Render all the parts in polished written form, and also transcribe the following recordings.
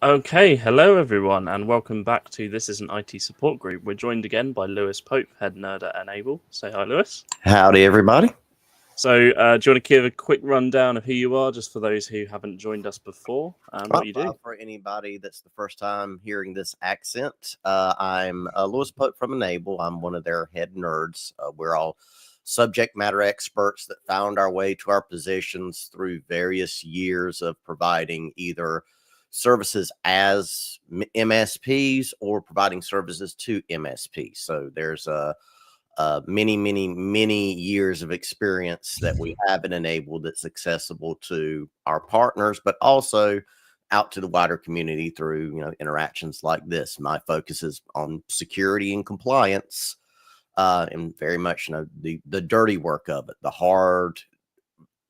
Okay, hello everyone, and welcome back to This is an IT Support Group. We're joined again by Lewis Pope, head nerd at Enable. Say hi, Lewis. Howdy, everybody. So, do you want to give a quick rundown of who you are, just for those who haven't joined us before, and what you do? For anybody that's the first time hearing this accent, I'm Lewis Pope from Enable. I'm one of their head nerds. We're all subject matter experts that found our way to our positions through various years of providing either services as MSPs or providing services to MSPs. So there's many years of experience that we have in Enable that's accessible to our partners, but also out to the wider community through interactions like this. My focus is on security and compliance, and very much the dirty work of it, the hard,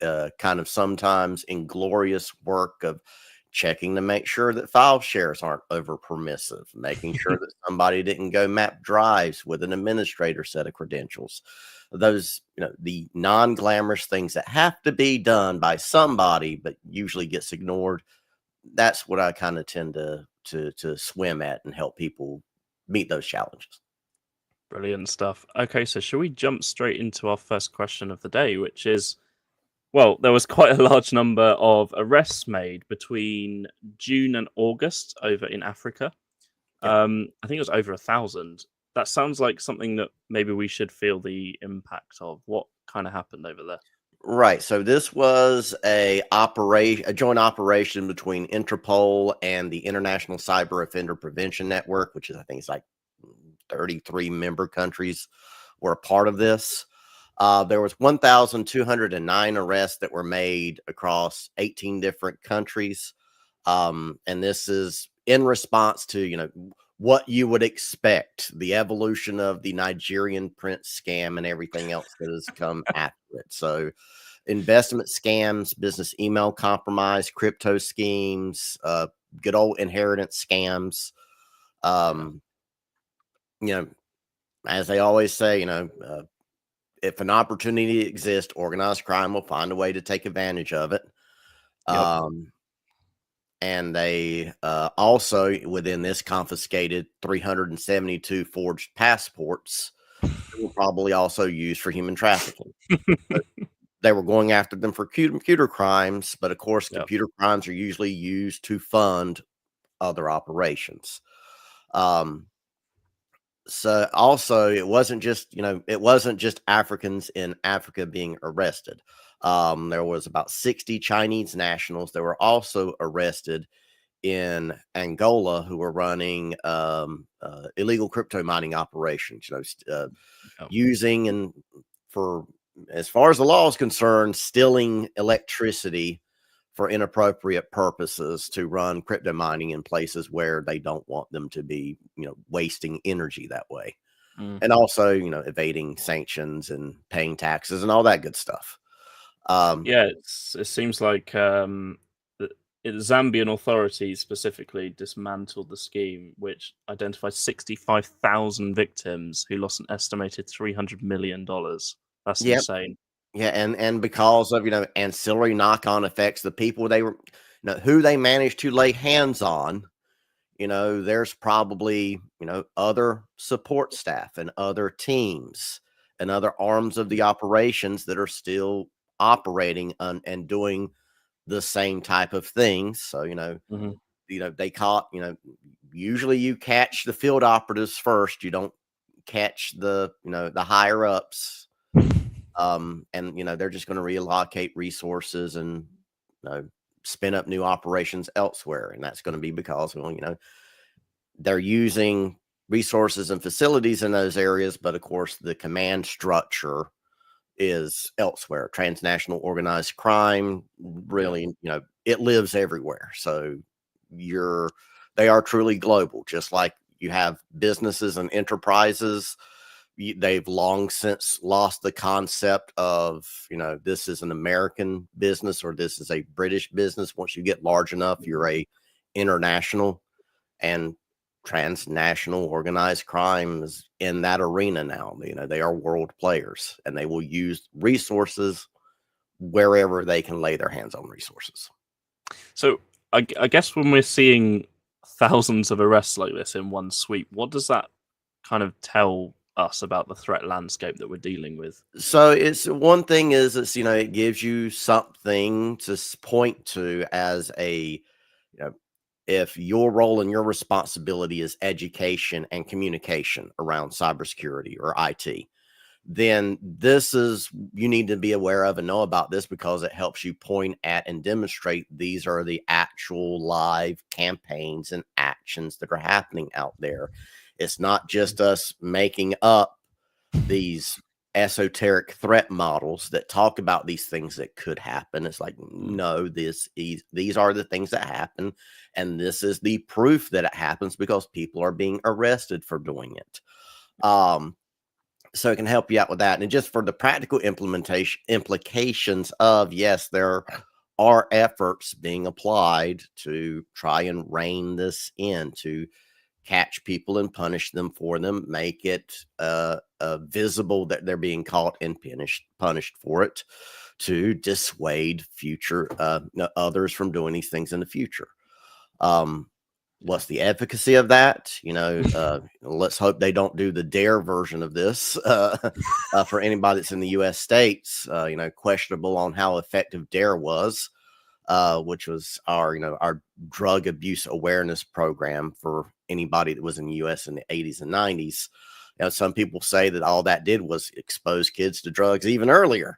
kind of sometimes inglorious work of checking to make sure that file shares aren't over permissive, making sure that somebody didn't go map drives with an administrator set of credentials. Those, the non-glamorous things that have to be done by somebody, but usually gets ignored. That's what I kind of tend to swim at and help people meet those challenges. Brilliant stuff. Okay, so shall we jump straight into our first question of the day, which is, well, there was quite a large number of arrests made between June and August over in Africa. Yeah. I think it was over 1,000. That sounds like something that maybe we should feel the impact of. What kind of happened over there? Right. So this was a joint operation between Interpol and the International Cyber Offender Prevention Network, which is, I think, it's like 33 member countries were a part of this. There was 1,209 arrests that were made across 18 different countries. And this is in response to, what you would expect, the evolution of the Nigerian prince scam and everything else that has come after it. So investment scams, business email compromise, crypto schemes, good old inheritance scams. Um, as they always say, if an opportunity exists, organized crime will find a way to take advantage of it. Yep. And they also, within this, confiscated 372 forged passports that were probably also used for human trafficking. They were going after them for computer crimes, but of course, Yep. computer crimes are usually used to fund other operations. So also, it wasn't just Africans in Africa being arrested. There was about 60 Chinese nationals that were also arrested in Angola who were running illegal crypto mining operations. Yep. Using and for as far as the law is concerned, stealing electricity for inappropriate purposes to run crypto mining in places where they don't want them to be, wasting energy that way. And also, evading sanctions and paying taxes and all that good stuff. Yeah, it seems like the Zambian authorities specifically dismantled the scheme, which identified 65,000 victims who lost an estimated $300 million. That's Yep. insane. Yeah, and because of ancillary knock-on effects, the people they were, who they managed to lay hands on, there's probably other support staff and other teams and other arms of the operations that are still operating and doing the same type of things. So they caught usually you catch the field operatives first. You don't catch the higher ups. And they're just going to reallocate resources and spin up new operations elsewhere, and that's going to be because they're using resources and facilities in those areas, but of course the command structure is elsewhere. Transnational organized crime really, it lives everywhere. So they are truly global, just like you have businesses and enterprises. They've long since lost the concept of, this is an American business or this is a British business. Once you get large enough, you're a international, and transnational organized crime is in that arena now. They are world players and they will use resources wherever they can lay their hands on resources. So I guess when we're seeing thousands of arrests like this in one sweep. What does that kind of tell us about the threat landscape that we're dealing with? So it's one thing is it gives you something to point to as if your role and your responsibility is education and communication around cybersecurity or IT, then you need to be aware of and know about this, because it helps you point at and demonstrate these are the actual live campaigns and actions that are happening out there. It's not just us making up these esoteric threat models that talk about these things that could happen. It's like, no, these are the things that happen, and this is the proof that it happens because people are being arrested for doing it. So it can help you out with that. And just for the practical implications of, yes, there are efforts being applied to try and rein this in, to catch people and punish them for them, make it visible that they're being caught and punished for it, to dissuade future others from doing these things in the future. What's the efficacy of that? Let's hope they don't do the DARE version of this for anybody that's in the U.S. states. Questionable on how effective DARE was, which was our drug abuse awareness program for anybody that was in the U.S. in the 80s and 90s. Some people say that all that did was expose kids to drugs even earlier.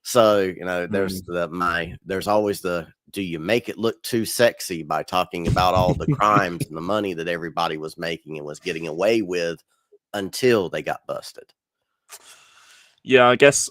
So, there's always do you make it look too sexy by talking about all the crimes and the money that everybody was making and was getting away with until they got busted? Yeah, I guess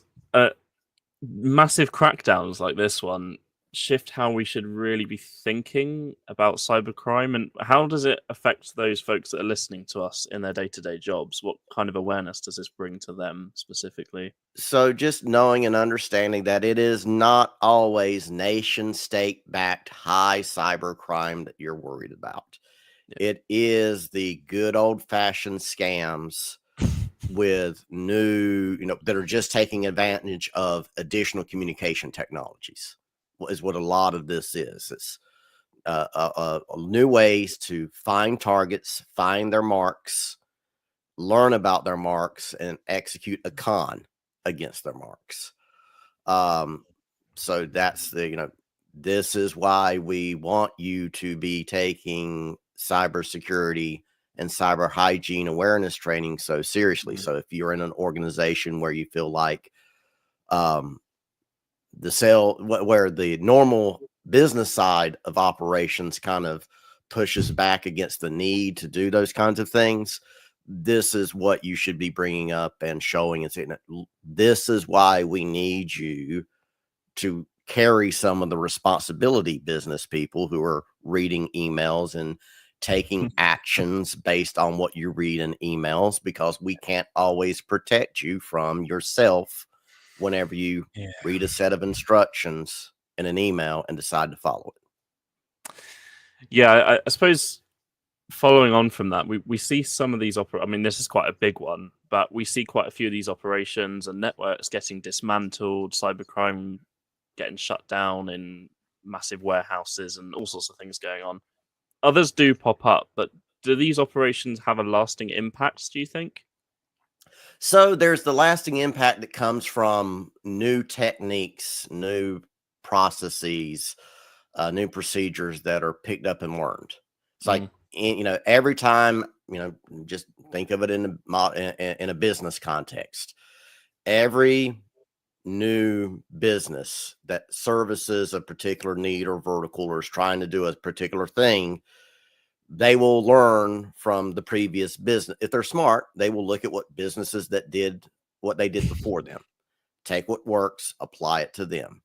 massive crackdowns like this one shift how we should really be thinking about cybercrime, and how does it affect those folks that are listening to us in their day-to-day jobs? What kind of awareness does this bring to them specifically? So just knowing and understanding that it is not always nation state backed high cyber crime that you're worried about. Yeah. It is the good old fashioned scams with new, that are just taking advantage of additional communication technologies, is what a lot of this is. It's new ways to find targets, find their marks, learn about their marks, and execute a con against their marks. So that's this is why we want you to be taking cybersecurity and cyber hygiene awareness training so seriously. So if you're in an organization where you feel like where the normal business side of operations kind of pushes back against the need to do those kinds of things, this is what you should be bringing up and showing and saying, this is why we need you to carry some of the responsibility, business people who are reading emails and taking actions based on what you read in emails, because we can't always protect you from yourself whenever you read a set of instructions in an email and decide to follow it. Yeah, I suppose following on from that, we see some of these I mean, this is quite a big one, but we see quite a few of these operations and networks getting dismantled, cybercrime getting shut down in massive warehouses, and all sorts of things going on. Others do pop up, but do these operations have a lasting impact, do you think? So there's the lasting impact that comes from new techniques, new processes, new procedures that are picked up and learned. It's like, every time, just think of it in a business context. Every new business that services a particular need or vertical, or is trying to do a particular thing, they will learn from the previous business. If they're smart, they will look at what businesses that did what they did before them, take what works, apply it to them.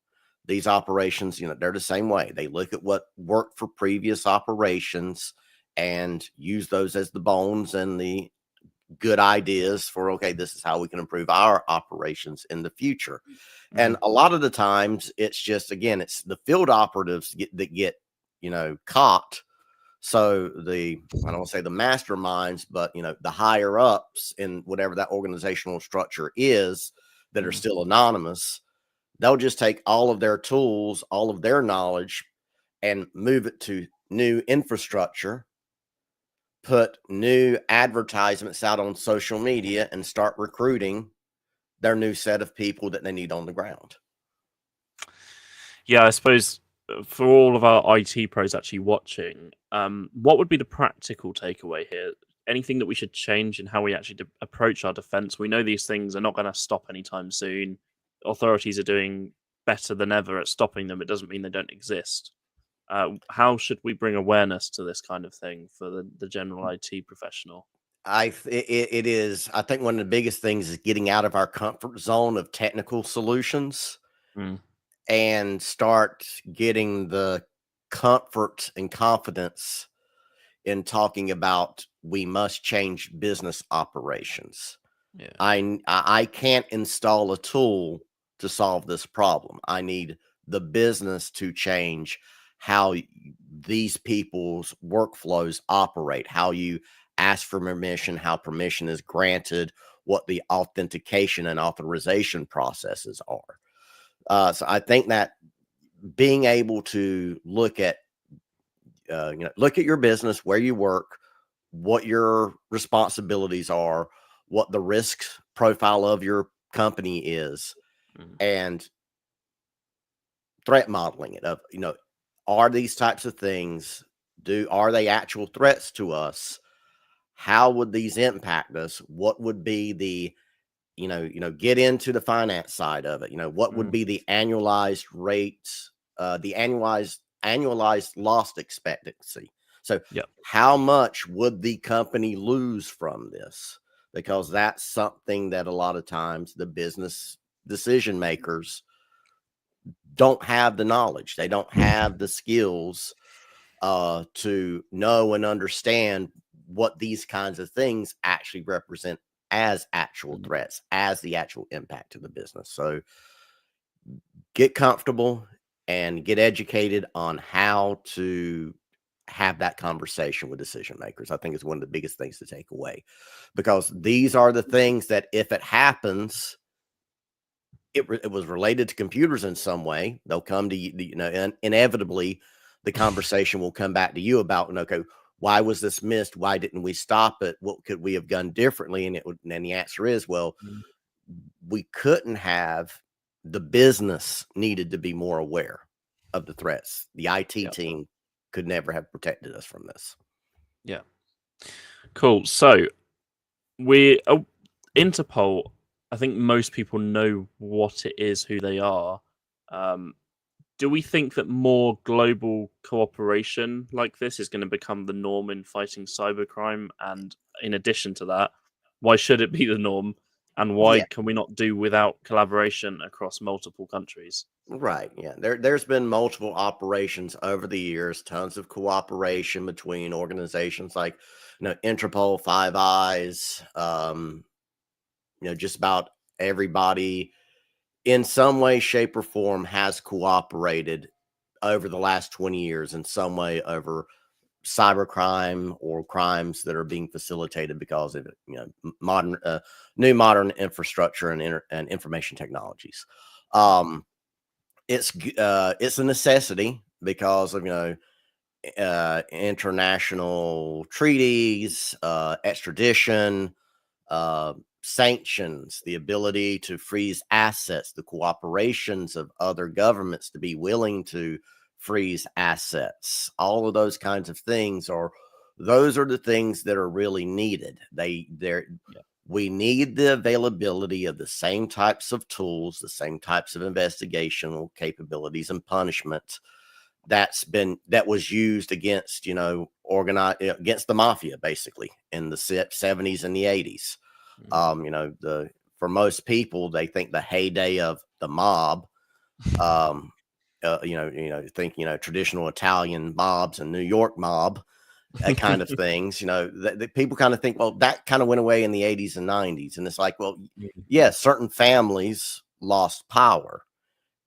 These operations, they're the same way. They look at what worked for previous operations and use those as the bones and the good ideas for, okay, this is how we can improve our operations in the future. And a lot of the times it's just, again, it's the field operatives that get caught. So I don't want to say the masterminds, but the higher ups in whatever that organizational structure is that are still anonymous, they'll just take all of their tools, all of their knowledge, and move it to new infrastructure put new advertisements out on social media and start recruiting their new set of people that they need on the ground. Yeah, I suppose for all of our IT pros actually watching, what would be the practical takeaway here? Anything that we should change in how we actually approach our defense? We know these things are not going to stop anytime soon. Authorities are doing better than ever at stopping them. It doesn't mean they don't exist. How should we bring awareness to this kind of thing for the general IT professional? It is. I think one of the biggest things is getting out of our comfort zone of technical solutions Mm, and start getting the comfort and confidence in talking about we must change business operations. yeah. I can't install a tool to solve this problem. I need the business to change how these people's workflows operate, how you ask for permission, how permission is granted, what the authentication and authorization processes are. So I think that being able to look at look at your business, where you work, what your responsibilities are, what the risk profile of your company is, Mm, and threat modeling it of, are these types of things, are they actual threats to us? How would these impact us? What would be the, get into the finance side of it. What would mm, be the annualized rates, the annualized loss expectancy? So yeah. how much would the company lose from this? Because that's something that a lot of times the business decision makers don't have the knowledge. They don't have the skills to know and understand what these kinds of things actually represent as actual Mm, threats, as the actual impact to the business. So get comfortable and get educated on how to have that conversation with decision makers. I think is one of the biggest things to take away, because these are the things that if it happens, it was related to computers in some way, they'll come to you, and inevitably the conversation will come back to you about, okay, why was this missed? Why didn't we stop it? What could we have done differently? And the answer is, well, mm, we couldn't have. The business needed to be more aware of the threats. The IT yeah. team could never have protected us from this. Yeah. Cool. So we Interpol. I think most people know what it is, who they are. Um, do we think that more global cooperation like this is going to become the norm in fighting cybercrime? And in addition to that, why should it be the norm? And why Yeah. can we not do without collaboration across multiple countries? Right. Yeah. There's been multiple operations over the years, tons of cooperation between organizations like, Interpol, Five Eyes, just about everybody in some way, shape, or form has cooperated over the last 20 years in some way over cybercrime or crimes that are being facilitated because of, modern, new modern infrastructure and, and information technologies. Um, it's a necessity because of, international treaties, extradition, sanctions, the ability to freeze assets, the cooperations of other governments to be willing to freeze assets. All of those kinds of things those are the things that are really needed. Yeah. We need the availability of the same types of tools, the same types of investigational capabilities and punishment that was used against, organized against the mafia, basically in the 70s and the 80s. Mm. The for most people, they think the heyday of the mob, um, think, traditional Italian mobs and New York mob, that kind of things, that people kind of think, well, that kind of went away in the 80s and 90s. And it's like, well, yeah, certain families lost power,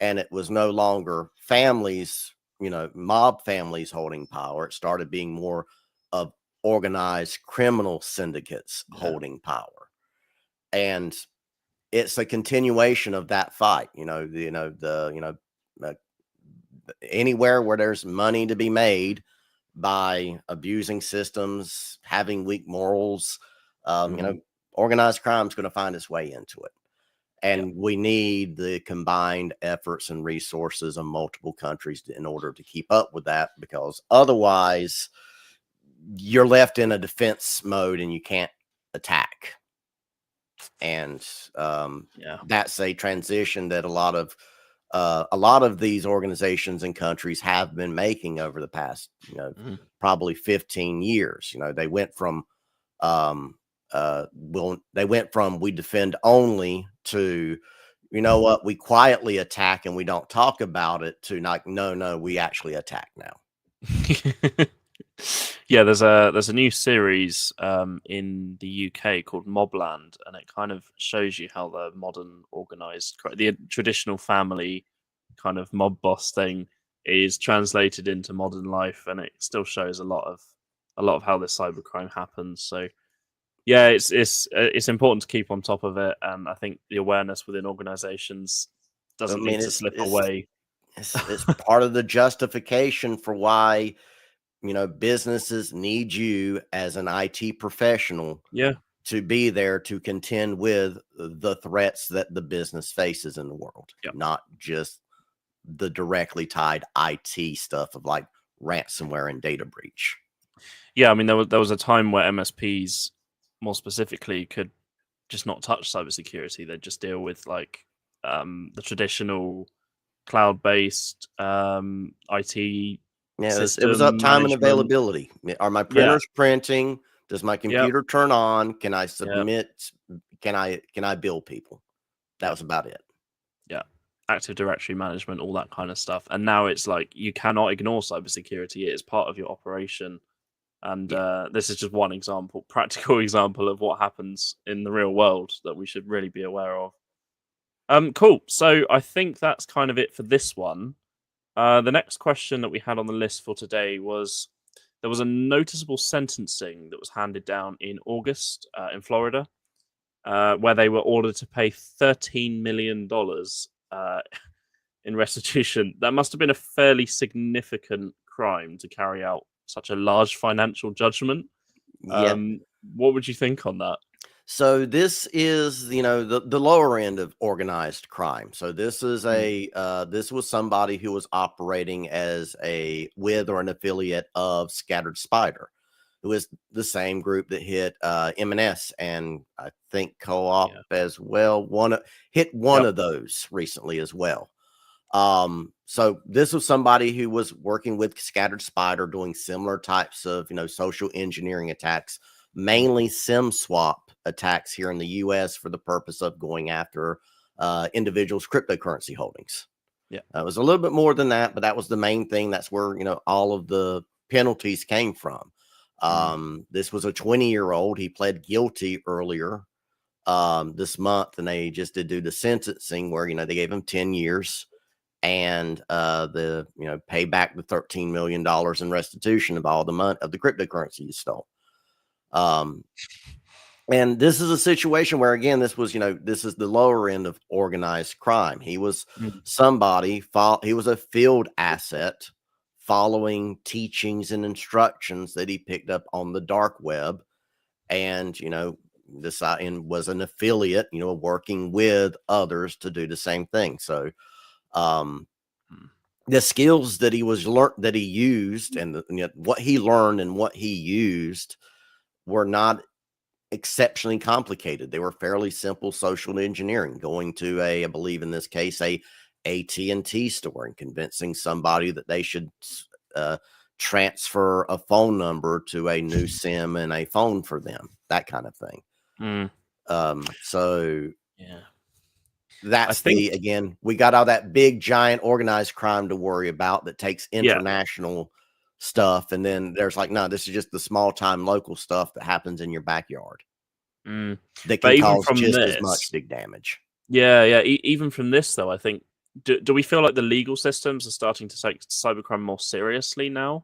and it was no longer families, mob families holding power. It started being more of organized criminal syndicates Yeah. holding power. And it's a continuation of that fight, uh, anywhere where there's money to be made, by abusing systems, having weak morals. You know, Mhm. organized crime is going to find its way into it. Yeah. And we need the combined efforts and resources of multiple countries in order to keep up with that, because otherwise you're left in a defense mode and you can't attack. And Yeah. that's a transition that a lot of these organizations and countries have been making over the past, Mhm. probably 15 years. They went from um, they went from we defend only to, you know what, we quietly attack and we don't talk about it, to like, no, no, we actually attack now. Yeah, there's a new series in the UK called Mobland, and it kind of shows you how the modern the traditional family kind of mob boss thing is translated into modern life, and it still shows a lot of how this cybercrime happens. So yeah, it's important to keep on top of it, and I think the awareness within organizations I doesn't need mean, to slip away. it's part of the justification for why, businesses need you as an IT professional Yeah, to be there to contend with the threats that the business faces in the world, yeah, not just the directly tied IT stuff of like ransomware and data breach. yeah. I mean, there was a time where MSPs, more specifically, could just not touch cybersecurity. They'd just deal with like the traditional cloud-based IT Yeah, it was system uptime and management. availability. Are my Yeah, printers printing? Does my yeah, computer turn on? Can I yeah, submit? Can I bill people? That yeah, was about it. yeah. Active Directory management, all that kind of stuff. And now it's like you cannot ignore cybersecurity. It is part of your operation. And Yeah. this is just one example, practical example of what happens in the real world that we should really be aware of. Cool. So I think that's kind of it for this one. The next question that we had on the list for today was there was a noticeable sentencing that was handed down in August in Florida, where they were ordered to pay $13 million in restitution. That must have been a fairly significant crime to carry out such a large financial judgment. Yeah. What would you think on that? So this is, the lower end of organized crime. So this is Mm, this was somebody who was operating as a with or an affiliate of Scattered Spider, who is the same group that hit M&S and I think Co-op yeah. as well. Hit one Yep. of those recently as well. So this was somebody who was working with Scattered Spider, doing similar types of, social engineering attacks, Mm, mainly SIM swap attacks here in the US for the purpose of going after individuals' cryptocurrency holdings. yeah. It was a little bit more than that, but that was the main thing. That's where, all of the penalties came from. Mm, This was a 20-year-old. He pled guilty earlier this month, and they just did do the sentencing where, they gave him 10 years and pay back the $13 million in restitution of all the money of the cryptocurrency you stole. Um, and this is a situation where, again, this is the lower end of organized crime. He was mm, he was a field asset following teachings and instructions that he picked up on the dark web, and and was an affiliate, working with others to do the same thing. So um mm. the skills that he used, and what he learned and what he used were not exceptionally complicated. They were fairly simple social engineering, going to I believe in this case, a AT&T store and convincing somebody that they should uh, transfer a phone number to a new SIM and a phone for them, that kind of thing. Mm, So yeah. I that's think, again, we got all that big giant organized crime to worry about that takes yeah. international stuff. And then there's like, no, this is just the small time local stuff that happens in your backyard Mm. that can But even cause from just as much this, big damage. yeah, yeah. Even from this, though, I think do we feel like the legal systems are starting to take cybercrime more seriously now?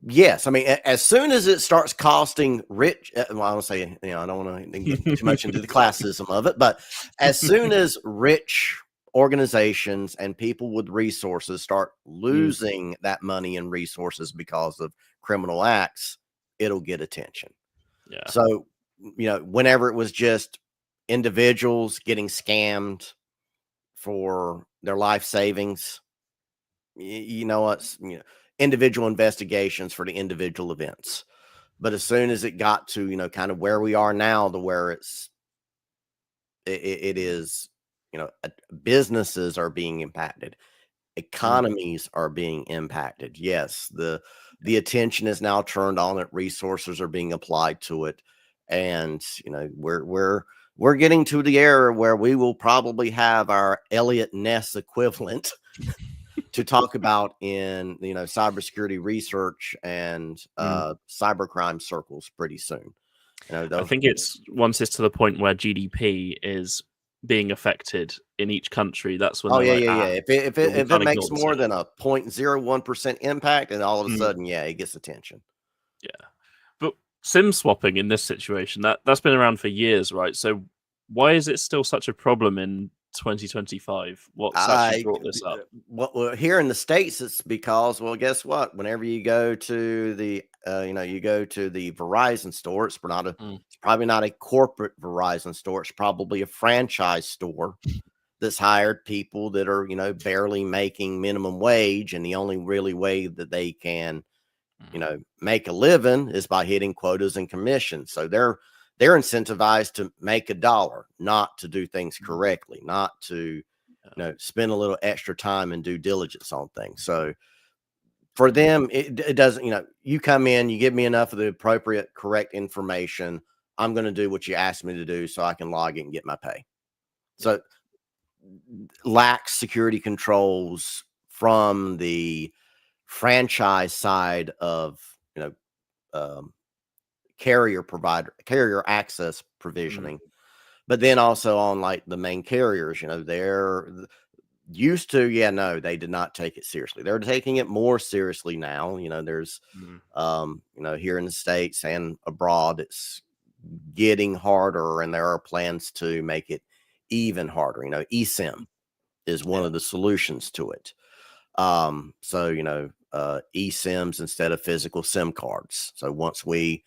Yes, I mean, as soon as it starts costing rich, well, I don't say, I don't want to get too much into the classism of it, but as soon as rich organizations and people with resources start losing that money and resources because of criminal acts, it'll get attention. Yeah. So, whenever it was just individuals getting scammed for their life savings, individual investigations for the individual events. But as soon as it got to, kind of where we are now, to where it is, businesses are being impacted, economies are being impacted. Yes, the attention is now turned on it, resources are being applied to it, and we're getting to the era where we will probably have our Elliot Ness equivalent to talk about in cybersecurity research and cybercrime circles pretty soon. I think it's once it's to the point where GDP is being affected in each country, that's when Oh, they're yeah, like, yeah, yeah. If we it can't ignore makes this more than anymore. a 0.01% impact, and all of a sudden, yeah, it gets attention. Yeah. But SIM swapping in this situation, that's been around for years, right? So why is it still such a problem in 2025? What's actually brought this up? Well, here in the States, it's because, well, guess what? Whenever you go to the, Verizon store, it's probably not a corporate Verizon store. It's probably a franchise store that's hired people that are, barely making minimum wage. And the only really way that they can, make a living is by hitting quotas and commissions. So they're incentivized to make a dollar, not to do things correctly, not to, spend a little extra time and due diligence on things. So for them, it doesn't, you come in, you give me enough of the appropriate, correct information. I'm going to do what you asked me to do so I can log in and get my pay. So lax security controls from the franchise side of, carrier access provisioning, but then also on like the main carriers, they're used to, they did not take it seriously. They're taking it more seriously now. There's, here in the States and abroad, it's getting harder, and there are plans to make it even harder. eSIM is one of the solutions to it. eSIMs instead of physical SIM cards. So once we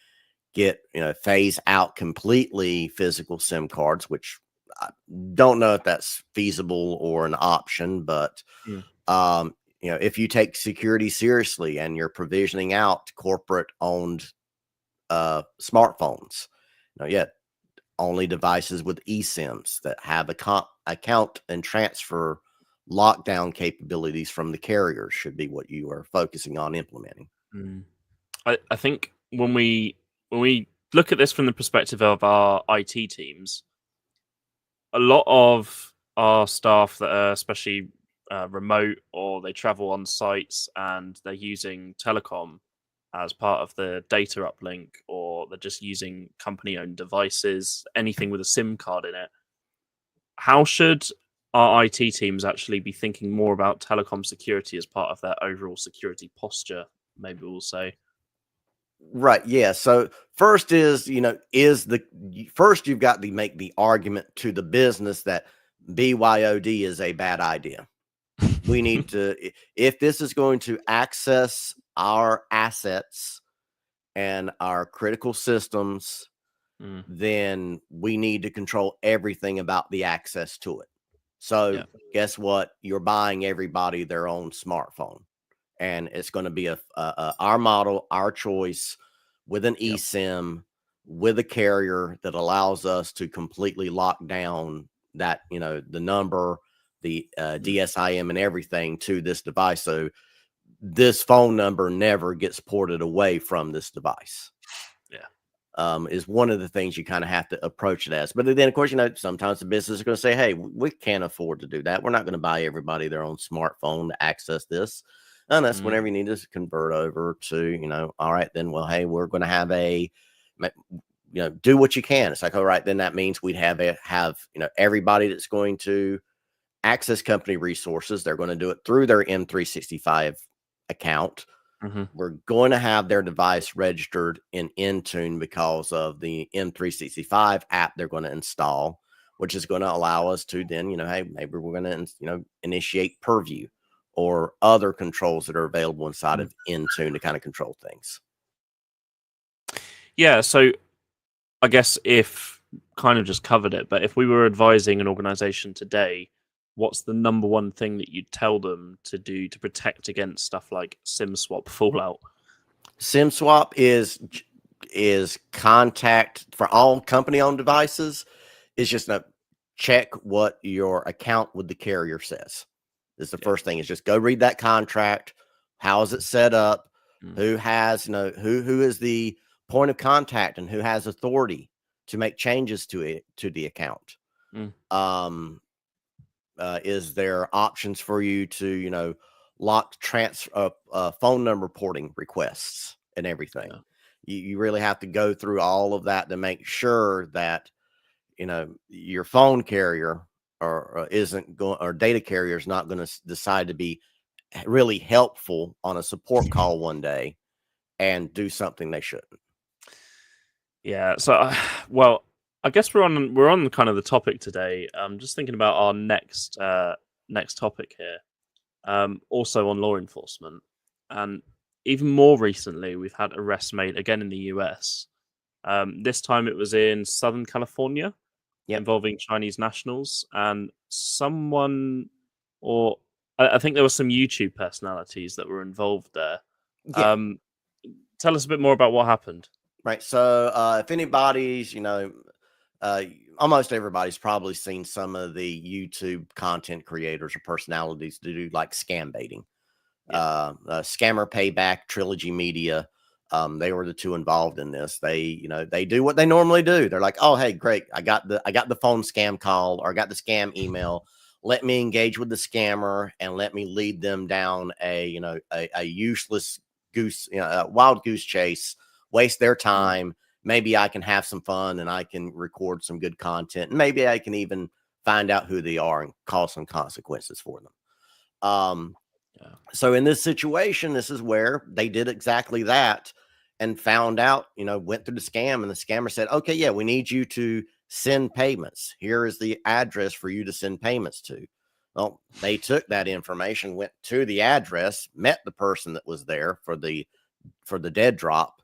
get, phase out completely physical SIM cards, which I don't know if that's feasible or an option, but if you take security seriously and you're provisioning out corporate owned smartphones, only devices with eSIMs that have account and transfer lockdown capabilities from the carriers should be what you are focusing on implementing. I think when we look at this from the perspective of our IT teams, a lot of our staff that are especially remote, or they travel on sites and they're using telecom as part of the data uplink, or they're just using company owned devices, anything with a SIM card in it. How should our IT teams actually be thinking more about telecom security as part of their overall security posture? Maybe we'll say. Right. Yeah. So first is, first you've got to make the argument to the business that BYOD is a bad idea. We need to, if this is going to access our assets and our critical systems, then we need to control everything about the access to it. So guess what? You're buying everybody their own smartphone, and it's going to be our model, our choice, with an eSIM, with a carrier that allows us to completely lock down that, the number, the DSIM and everything to this device. So this phone number never gets ported away from this device. Is one of the things you kind of have to approach it as. But then, of course, sometimes the business is going to say, hey, we can't afford to do that. We're not going to buy everybody their own smartphone to access this. And that's whenever you need to convert over to, all right, then, well, hey, we're going to have do what you can. It's like, all right, then that means we'd have everybody that's going to access company resources. They're going to do it through their M365 account. We're going to have their device registered in Intune because of the M365 app they're going to install. which is going to allow us to then, hey, maybe we're going to, initiate purview or other controls that are available inside of Intune to kind of control things. Yeah, so I guess if kind of just covered it, but if we were advising an organization today, what's the number one thing that you'd tell them to do to protect against stuff like SIM swap fallout? SIM swap is contact for all company-owned devices. Is just check what your account with the carrier says. This is the first thing. Is just go read that contract. How is it set up? Who has who is the point of contact and who has authority to make changes to the account? Is there options for you to lock phone number porting requests and everything? You really have to go through all of that to make sure that your phone carrier or isn't going, or data carrier is not going to decide to be really helpful on a support call one day and do something they shouldn't. Yeah. So, well, I guess we're on kind of the topic today. I'm just thinking about our next topic here. Also on law enforcement, and even more recently, we've had arrests made again in the US. This time it was in Southern California, involving Chinese nationals, and someone, or I think there were some YouTube personalities that were involved there. Tell us a bit more about what happened. Right. So if anybody's, almost everybody's probably seen some of the YouTube content creators or personalities to do like scam baiting. Scammer Payback, Trilogy Media. They were the two involved in this. They do what they normally do. They're like, oh, hey, great. I got the phone scam call, or I got the scam email. Let me engage with the scammer and let me lead them down a useless wild goose chase, waste their time. Maybe I can have some fun and I can record some good content. And maybe I can even find out who they are and cause some consequences for them. So in this situation, this is where they did exactly that and found out, went through the scam, and the scammer said, okay, yeah, we need you to send payments. Here is the address for you to send payments to. Well, they took that information, went to the address, met the person that was there for the dead drop,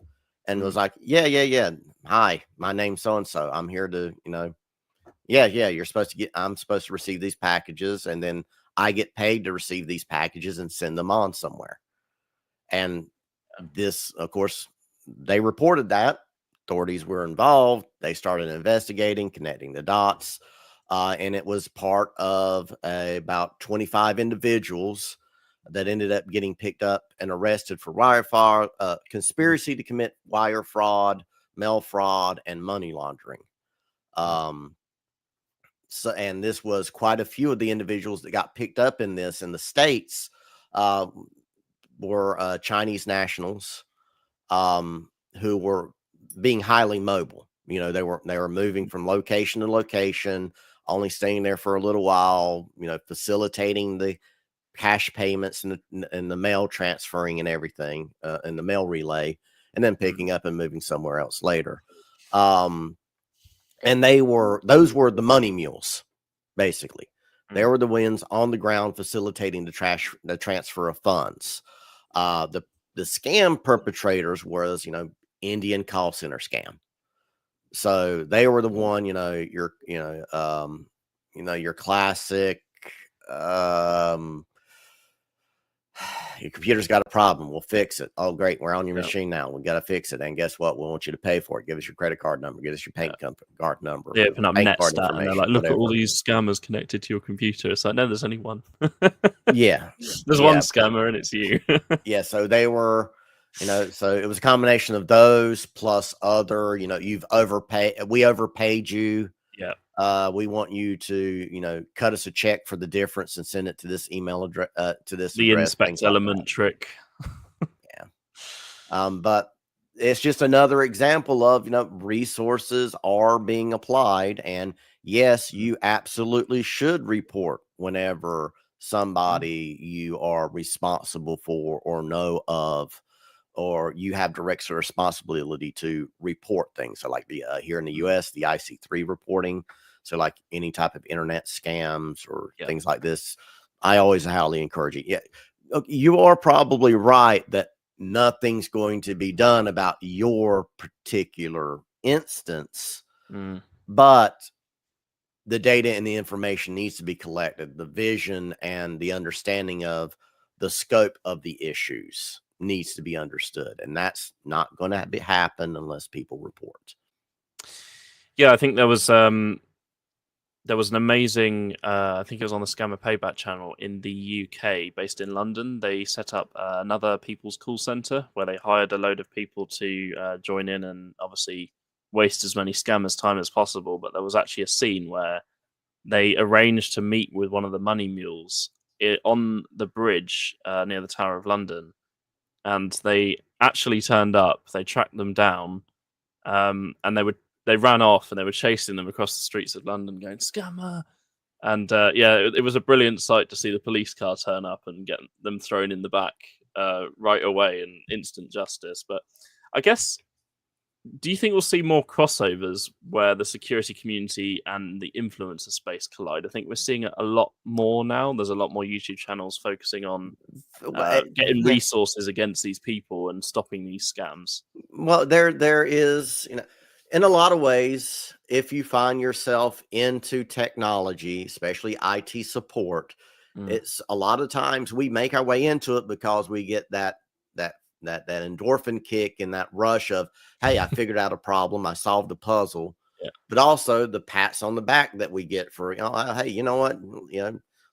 and was like, yeah. Hi, my name's so-and-so. I'm here to, I'm supposed to receive these packages, and then I get paid to receive these packages and send them on somewhere. And this, of course, they reported that. Authorities were involved. They started investigating, connecting the dots. And it was part of about 25 individuals that ended up getting picked up and arrested for wire fraud, conspiracy to commit wire fraud, mail fraud, and money laundering. So, and this was quite a few of the individuals that got picked up in this in the States were Chinese nationals who were being highly mobile. They were moving from location to location, only staying there for a little while, facilitating the cash payments and the mail transferring and everything, and the mail relay, and then picking up and moving somewhere else later. And those were the money mules, basically. They were the ones on the ground facilitating the transfer of funds. The scam perpetrators was, Indian call center scam. So they were the one, your classic, your computer's got a problem. We'll fix it. Oh, great. We're on your machine now. We got to fix it. And guess what? We want you to pay for it. Give us your credit card number. Give us your bank card number. They open up Netstat and they're like, look at all these scammers connected to your computer. It's like, no, there's only one. There's one scammer and it's you. So they were, so it was a combination of those plus other, you've overpaid. We overpaid you. We want you to, cut us a check for the difference and send it to this email address, to this. The inspect element trick. But it's just another example of, resources are being applied. And yes, you absolutely should report whenever somebody you are responsible for or know of, or you have direct responsibility to report things. So like here in the US, the IC3 reporting. So like any type of internet scams or Yeah. things like this, I always highly encourage it. Yeah, you are probably right that nothing's going to be done about your particular instance, Mm. but the data and the information needs to be collected. The vision and the understanding of the scope of the issues needs to be understood. And that's not going to happen unless people report. Yeah, I think there was an amazing, I think it was on the Scammer Payback channel in the UK, based in London. They set up another people's call center where they hired a load of people to join in and obviously waste as many scammers' time as possible. But there was actually a scene where they arranged to meet with one of the money mules on the bridge near the Tower of London, and they actually turned up. They tracked them down, and they ran off and they were chasing them across the streets of London, going "scammer." And yeah, it was a brilliant sight to see the police car turn up and get them thrown in the back right away and instant justice. But I guess, do you think we'll see more crossovers where the security community and the influencer space collide? I think we're seeing it a lot more now. There's a lot more YouTube channels focusing on getting Yeah. resources against these people and stopping these scams. Well, there is, in a lot of ways, if you find yourself into technology, especially IT support, Mm. it's a lot of times we make our way into it because we get that endorphin kick and that rush of, hey, I figured out a problem, I solved a puzzle, Yeah. but also the pats on the back that we get for, hey, you know what,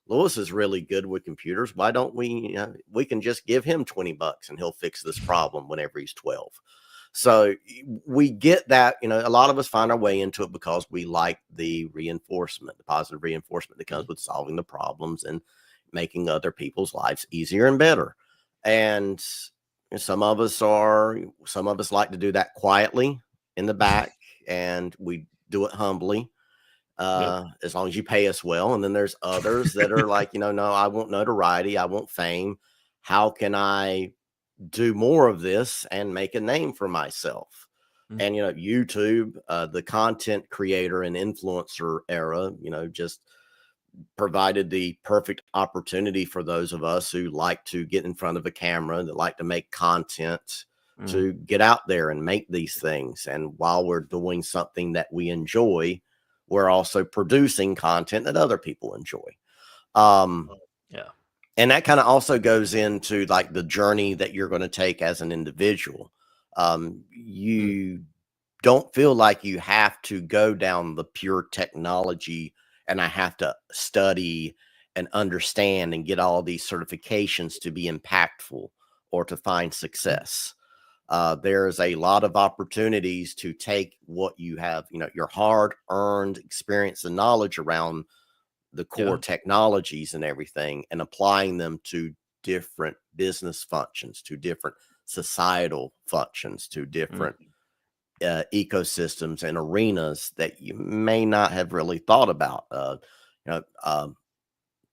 Lewis is really good with computers. Why don't we, we can just give him $20 and he'll fix this problem whenever he's 12. So we get that, a lot of us find our way into it because we like the reinforcement, the positive reinforcement that comes with solving the problems and making other people's lives easier and better. And some of us like to do that quietly in the back, and we do it humbly, Yep. as long as you pay us well. And then there's others that are like, no, I want notoriety, I want fame. How can I do more of this and make a name for myself? Mm. And YouTube, the content creator and influencer era, just provided the perfect opportunity for those of us who like to get in front of a camera, that like to make content, to get out there and make these things. And while we're doing something that we enjoy, we're also producing content that other people enjoy. Yeah. And that kind of also goes into like the journey that you're going to take as an individual. You don't feel like you have to go down the pure technology and I have to study and understand and get all these certifications to be impactful or to find success. There's a lot of opportunities to take what you have, your hard earned experience and knowledge around the core technologies and everything, and applying them to different business functions, to different societal functions, to different ecosystems and arenas that you may not have really thought about.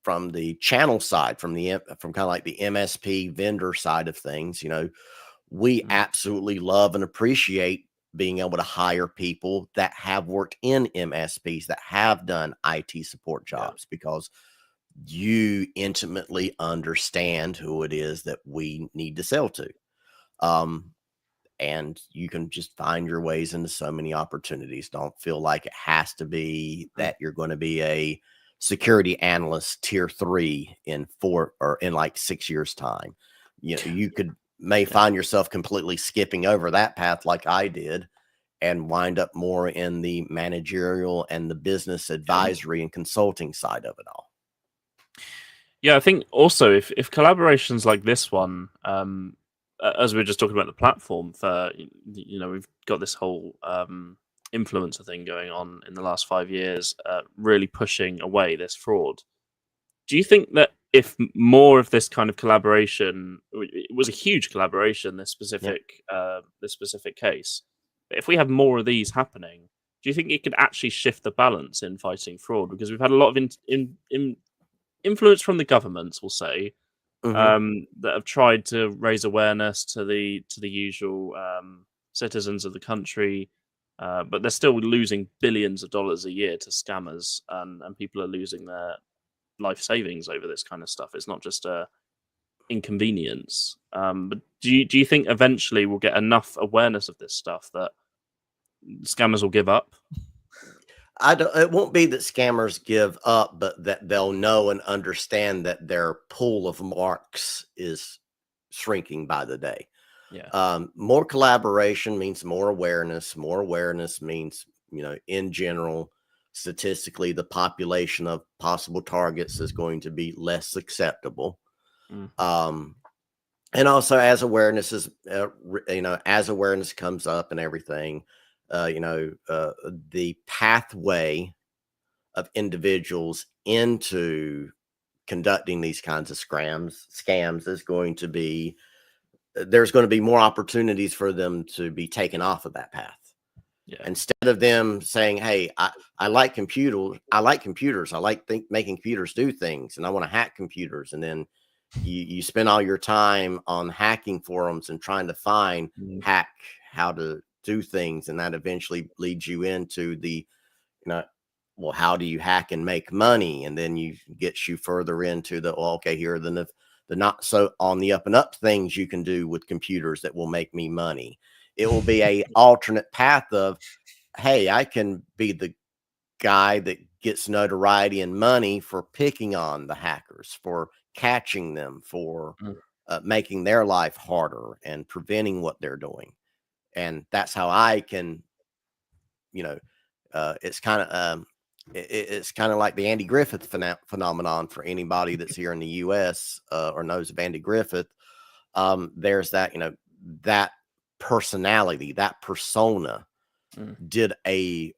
From the channel side, from kind of like the MSP vendor side of things, we absolutely love and appreciate being able to hire people that have worked in MSPs, that have done IT support jobs, because you intimately understand who it is that we need to sell to. And you can just find your ways into so many opportunities. Don't feel like it has to be that you're going to be a security analyst tier 3 in 4 or in like 6 years time. You may find yourself completely skipping over that path like I did, and wind up more in the managerial and the business advisory and consulting side of it all. Yeah, I think also if collaborations like this one, as we were just talking about the platform for, we've got this whole influencer thing going on in the last 5 years, really pushing away this fraud. Do you think that if more of this kind of collaboration, it was a huge collaboration, this specific case, but if we have more of these happening, do you think it could actually shift the balance in fighting fraud? Because we've had a lot of influence from the governments, we'll say, that have tried to raise awareness to the usual citizens of the country. But they're still losing billions of dollars a year to scammers, and people are losing their life savings over this kind of stuff. It's not just a inconvenience. But do you think eventually we'll get enough awareness of this stuff that scammers will give up? It won't be that scammers give up, but that they'll know and understand that their pool of marks is shrinking by the day. Yeah. More collaboration means more awareness. More awareness means, in general, statistically, the population of possible targets is going to be less acceptable. Mm. And also as awareness is, as awareness comes up and everything, the pathway of individuals into conducting these kinds of scams is going to be, there's going to be more opportunities for them to be taken off of that path. Yeah. Instead of them saying, hey, I like computers. I like making computers do things, and I want to hack computers. And then you spend all your time on hacking forums and trying to find hack how to do things. And that eventually leads you into the, well, how do you hack and make money? And then gets you further into okay, here are the not so on the up and up things you can do with computers that will make me money. It will be a alternate path of, hey, I can be the guy that gets notoriety and money for picking on the hackers, for catching them, for making their life harder and preventing what they're doing. And that's how I can, it's kind of, it's kind of like the Andy Griffith phenomenon for anybody that's here in the U.S. Or knows of Andy Griffith. There's that, that personality, that persona did a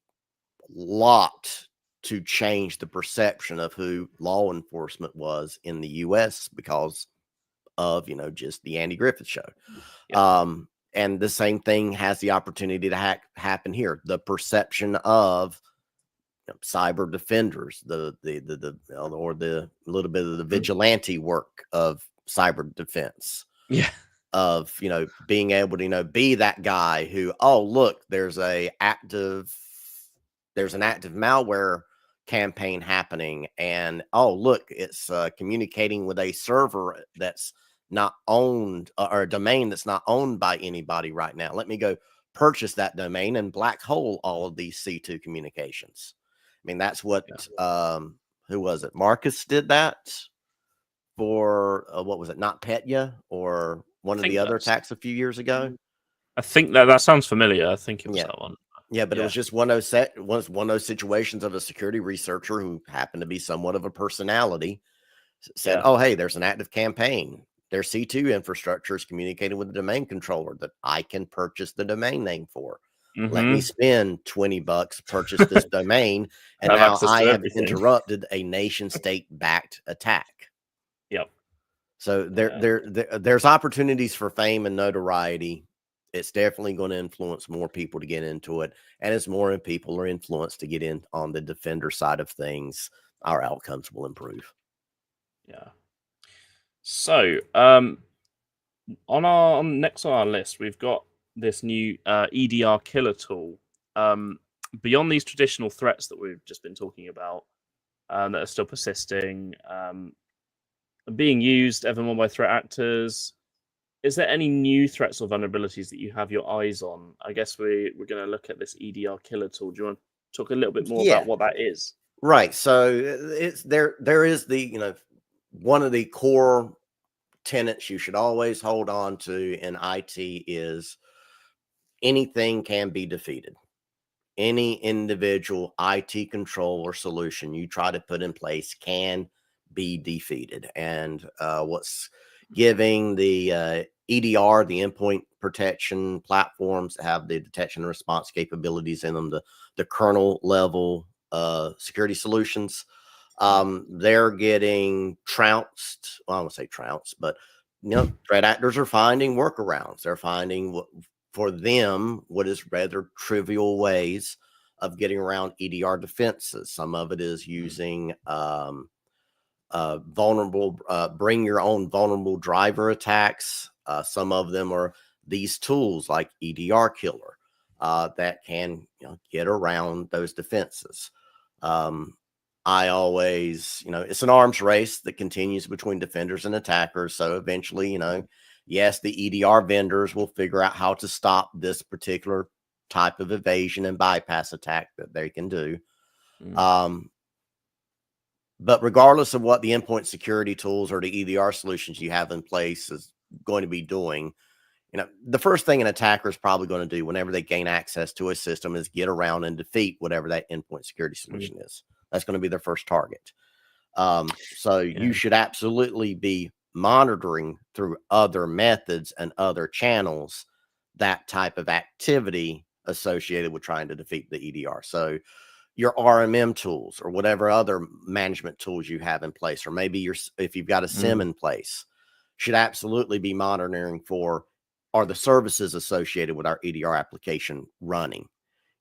lot to change the perception of who law enforcement was in the U.S. because of, just the Andy Griffith show. Yeah. And the same thing has the opportunity to happen here. The perception of cyber defenders, or the little bit of the vigilante work of cyber defense. Yeah. Of, being able to, be that guy who, oh, look, there's an active malware campaign happening. And, oh, look, it's communicating with a server that's not owned, or a domain that's not owned by anybody right now. Let me go purchase that domain and black hole all of these C2 communications. I mean, that's what, who was it? Marcus did that for, what was it? Not Petya, or one of the other attacks a few years ago. I think that sounds familiar. I think it was that one. Yeah, but it was just one of those situations of a security researcher who happened to be somewhat of a personality said, oh, hey, there's an active campaign. Their C2 infrastructure is communicating with the domain controller that I can purchase the domain name for. Let me spend $20, purchase this domain, and now I have interrupted a nation state backed attack. Yep. So there's opportunities for fame and notoriety. It's definitely going to influence more people to get into it. And as more people are influenced to get in on the defender side of things, our outcomes will improve. Yeah. So, next on our list, we've got this new EDR killer tool. Beyond these traditional threats that we've just been talking about, that are still persisting, being used ever more by threat actors, is there any new threats or vulnerabilities that you have your eyes on? I guess we're going to look at this EDR killer tool. Do you want to talk a little bit more about what that is? Right. So it's there is the, one of the core tenets you should always hold on to in IT is anything can be defeated. Any individual IT control or solution you try to put in place can be defeated. And what's giving the EDR, the endpoint protection platforms that have the detection and response capabilities in them, the kernel level security solutions, they're getting trounced. Well, I won't say trounced, but threat actors are finding workarounds. They're finding for them what is rather trivial ways of getting around EDR defenses. Some of it is using vulnerable, bring your own vulnerable driver attacks. Some of them are these tools like EDR Killer. that can get around those defenses. I always, it's an arms race that continues between defenders and attackers. So eventually, yes, the EDR vendors will figure out how to stop this particular type of evasion and bypass attack that they can do. But regardless of what the endpoint security tools or the EDR solutions you have in place is going to be doing, the first thing an attacker is probably going to do whenever they gain access to a system is get around and defeat whatever that endpoint security solution is. That's going to be their first target. So you should absolutely be monitoring through other methods and other channels that type of activity associated with trying to defeat the EDR. So your RMM tools or whatever other management tools you have in place, or maybe if you've got a SIM in place, should absolutely be monitoring for, are the services associated with our EDR application running?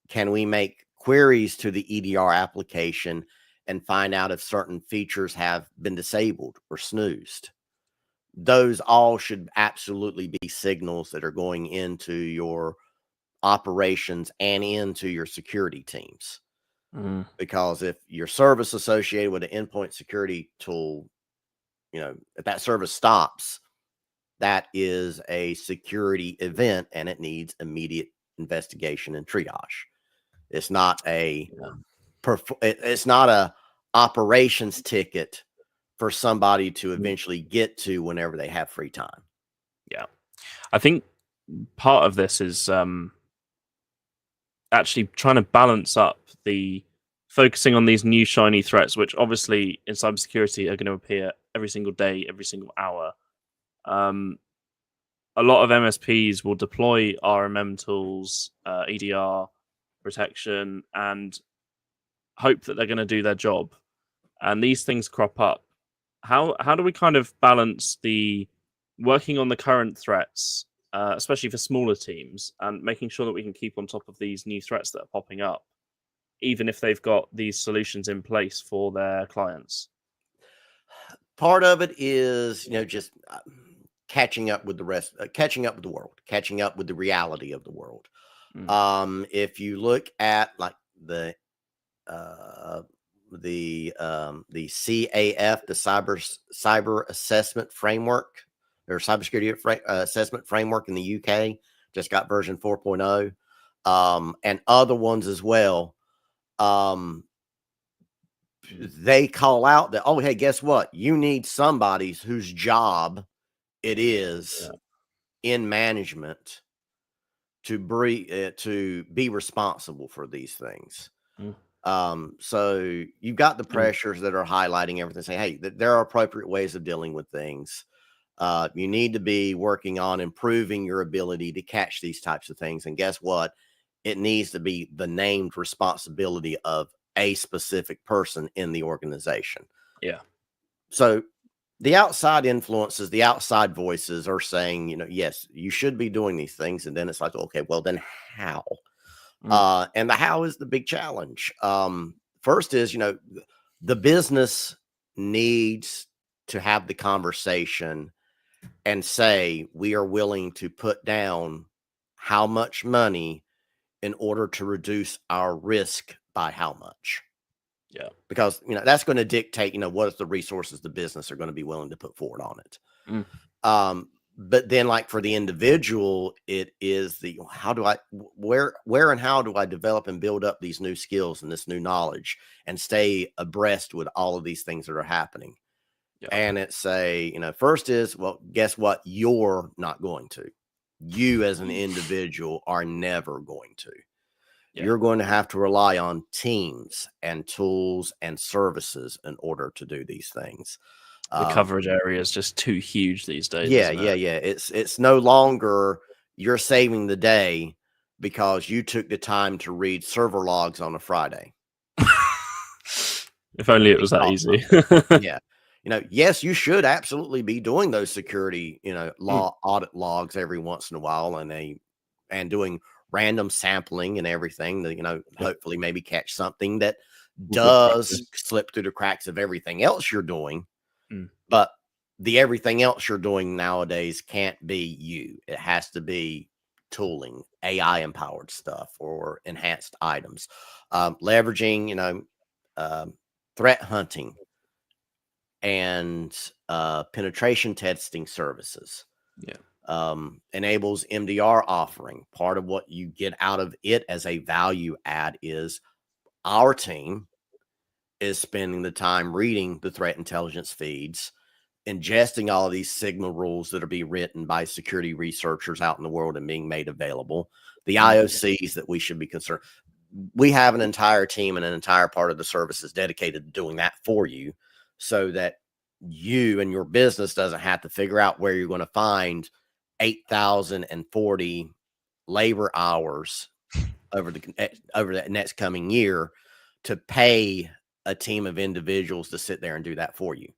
Can we make queries to the EDR application and find out if certain features have been disabled or snoozed? Those all should absolutely be signals that are going into your operations and into your security teams. Because if your service associated with an endpoint security tool, if that service stops, that is a security event and it needs immediate investigation and triage. It's not it's not a operations ticket for somebody to eventually get to whenever they have free time. Yeah. I think part of this is actually trying to balance up the focusing on these new shiny threats, which obviously in cybersecurity are going to appear every single day, every single hour. A lot of MSPs will deploy RMM tools, EDR protection, and hope that they're going to do their job. And these things crop up. How do we kind of balance the working on the current threats, especially for smaller teams, and making sure that we can keep on top of these new threats that are popping up, even if they've got these solutions in place for their clients? Part of it is, just catching up with the rest, catching up with the world, catching up with the reality of the world. If you look at like the CAF, the cyber assessment framework, or cybersecurity assessment framework in the UK, just got version 4.0, and other ones as well. They call out that, oh, hey, guess what? You need somebody whose job it is in management to be responsible for these things. So you've got the pressures that are highlighting everything, saying, hey, there are appropriate ways of dealing with things. You need to be working on improving your ability to catch these types of things. And guess what? It needs to be the named responsibility of a specific person in the organization. Yeah. So the outside influences, the outside voices are saying, yes, you should be doing these things. And then it's like, okay, well, then how? And the how is the big challenge. First is, the business needs to have the conversation and say, we are willing to put down how much money in order to reduce our risk by how much. Yeah. Because, that's going to dictate, what is the resources the business are going to be willing to put forward on it. But then, like, for the individual, it is where and how do I develop and build up these new skills and this new knowledge and stay abreast with all of these things that are happening. Yeah. And it's first is, well, guess what? You're not going to. You as an individual are never going to. Yeah. You're going to have to rely on teams and tools and services in order to do these things. The coverage area is just too huge these days. Yeah. It's no longer you're saving the day because you took the time to read server logs on a Friday. If only it was that easy. Yeah. Yes, you should absolutely be doing those security, audit logs every once in a while, and doing random sampling and everything to, hopefully maybe catch something that does slip through the cracks of everything else you're doing. But the everything else you're doing nowadays can't be you. It has to be tooling, AI empowered stuff or enhanced items, leveraging, threat hunting and penetration testing services. Yeah. Enables MDR offering. Part of what you get out of it as a value add is our team is spending the time reading the threat intelligence feeds, ingesting all of these signal rules that are being written by security researchers out in the world and being made available, the IOCs that we should be concerned. We have an entire team and an entire part of the services dedicated to doing that for you, so that you and your business doesn't have to figure out where you're going to find 8,040 labor hours over that next coming year to pay a team of individuals to sit there and do that for you.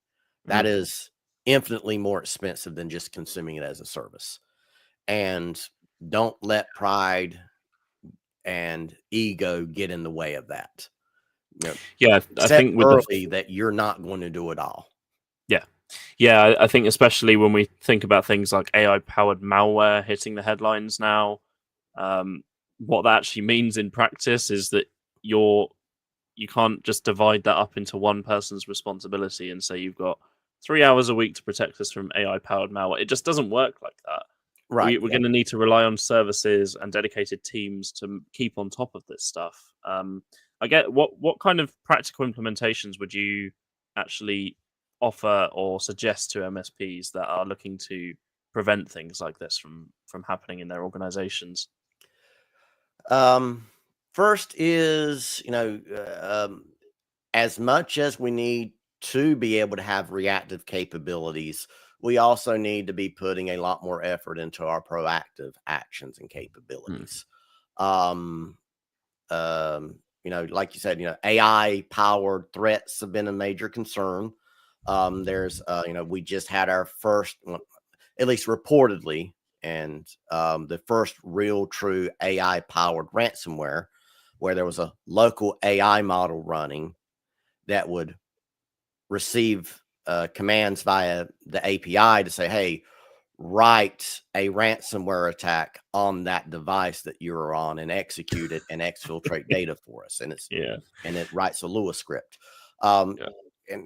That is infinitely more expensive than just consuming it as a service. And don't let pride and ego get in the way of that. Yeah, I Set think with early that you're not going to do it all. Yeah, I think especially when we think about things like AI-powered malware hitting the headlines now, what that actually means in practice is that you can't just divide that up into one person's responsibility and say you've got 3 hours a week to protect us from AI-powered malware. It just doesn't work like that. Right. We're going to need to rely on services and dedicated teams to keep on top of this stuff. I get what kind of practical implementations would you actually offer or suggest to MSPs that are looking to prevent things like this from happening in their organizations? First is, as much as we need to be able to have reactive capabilities, we also need to be putting a lot more effort into our proactive actions and capabilities. Like you said, AI powered threats have been a major concern. There's, we just had our first, at least reportedly, and the first real true AI powered ransomware, where there was a local AI model running that would receive commands via the API to say, hey, write a ransomware attack on that device that you're on and execute it and exfiltrate data for us. And it writes a Lua script. And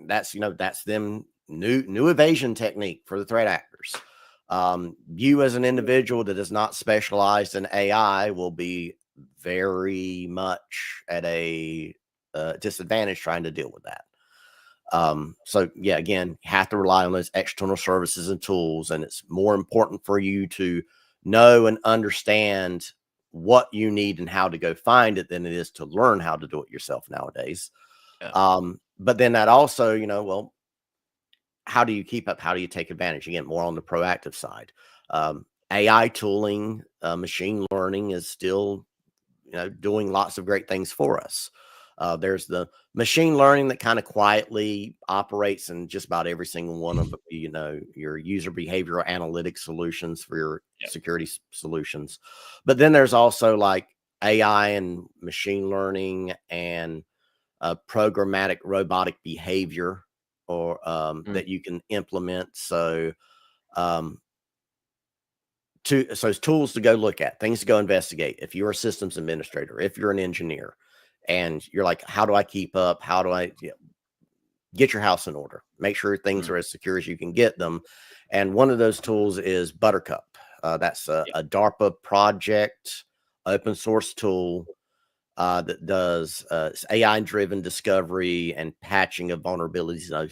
that's them new evasion technique for the threat actors. You as an individual that is not specialized in AI will be very much at a disadvantage trying to deal with that. So yeah, again, you have to rely on those external services and tools, and it's more important for you to know and understand what you need and how to go find it than it is to learn how to do it yourself nowadays. But then that also, well, how do you keep up? How do you take advantage? Again, more on the proactive side. AI tooling, machine learning is still, doing lots of great things for us. There's the machine learning that kind of quietly operates in just about every single one of, your user behavioral analytics solutions for your security solutions. But then there's also like AI and machine learning and programmatic robotic behavior or that you can implement. So it's tools to go look at, things to go investigate. If you're a systems administrator, if you're an engineer, and you're like, how do I keep up? How do I get your house in order? Make sure things are as secure as you can get them. And one of those tools is Buttercup. That's a DARPA project, open source tool that does AI-driven discovery and patching of vulnerabilities in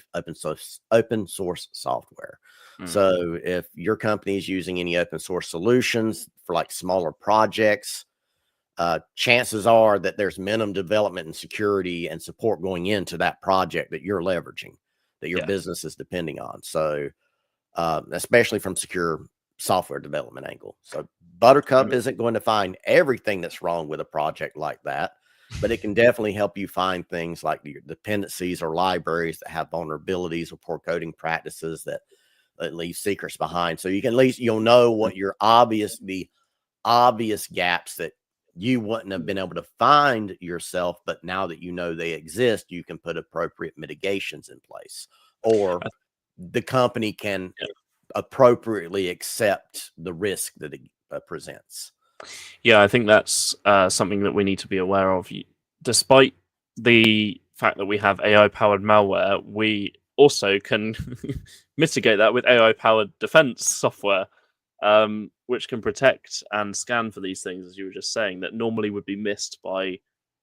open source software. So if your company is using any open source solutions for like smaller projects, chances are that there's minimum development and security and support going into that project that you're leveraging, that your business is depending on. So especially from secure software development angle. So Buttercup isn't going to find everything that's wrong with a project like that, but it can definitely help you find things like your dependencies or libraries that have vulnerabilities or poor coding practices that leave secrets behind. So you can, at least you'll know what the obvious gaps that you wouldn't have been able to find yourself, but now that you know they exist, you can put appropriate mitigations in place, or the company can appropriately accept the risk that it presents. Yeah, I think that's something that we need to be aware of. Despite the fact that we have AI-powered malware, we also can mitigate that with AI-powered defense software, which can protect and scan for these things, as you were just saying, that normally would be missed by,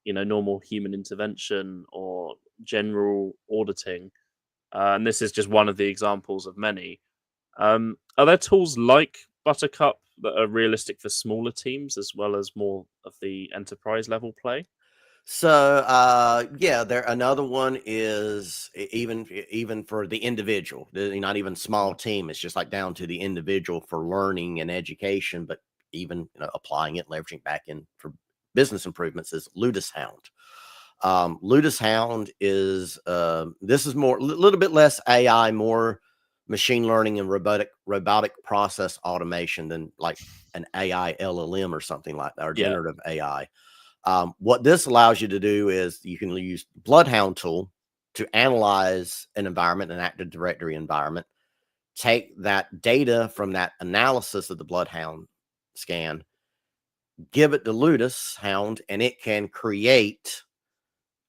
normal human intervention or general auditing. And this is just one of the examples of many. Are there tools like Buttercup that are realistic for smaller teams as well as more of the enterprise level play? So yeah, there another one is even for the individual, not even small team. It's just like down to the individual for learning and education, but even applying it, leveraging back in for business improvements is Ludus Hound. Ludus Hound is this is more a little bit less AI, more machine learning and robotic process automation than like an AI LLM or something like that, or Yeah. generative AI. What this allows you to do is you can use Bloodhound tool to analyze an environment, an Active Directory environment, take that data from that analysis of the Bloodhound scan, give it to Ludus Hound, and it can create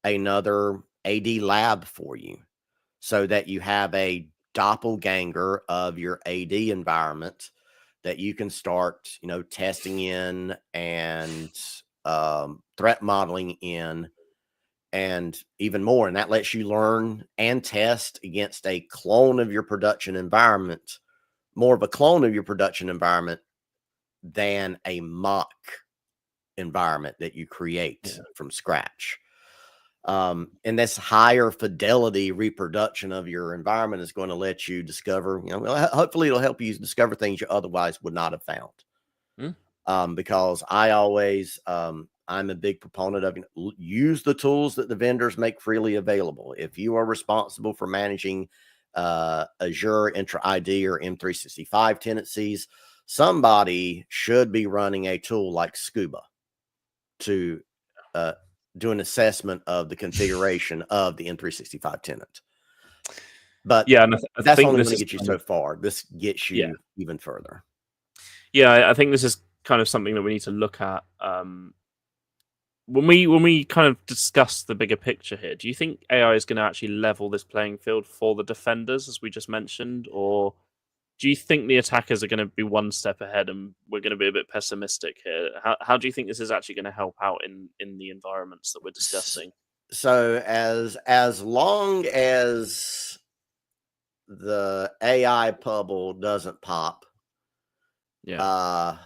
another AD lab for you so that you have a doppelganger of your AD environment that you can start, testing in and threat modeling in and even more. And that lets you learn and test against a clone of your production environment, more of a clone of your production environment than a mock environment that you create from scratch. And this higher fidelity reproduction of your environment is going to let you discover, hopefully it'll help you discover things you otherwise would not have found. Because I always, I'm a big proponent of use the tools that the vendors make freely available. If you are responsible for managing Azure Intra ID or M365 tenancies, somebody should be running a tool like Scuba to do an assessment of the configuration of the M365 tenant. But Yeah, and I that's think only this going to is get you kind so of, far. This gets yeah, you even further. yeah. I think this is kind of something that we need to look at when we kind of discuss the bigger picture here. Do you think AI is going to actually level this playing field for the defenders, as we just mentioned, or do you think the attackers are going to be one step ahead and we're going to be a bit pessimistic here? How do you think this is actually going to help out in the environments that we're discussing? So as long as the AI bubble doesn't pop, Yeah.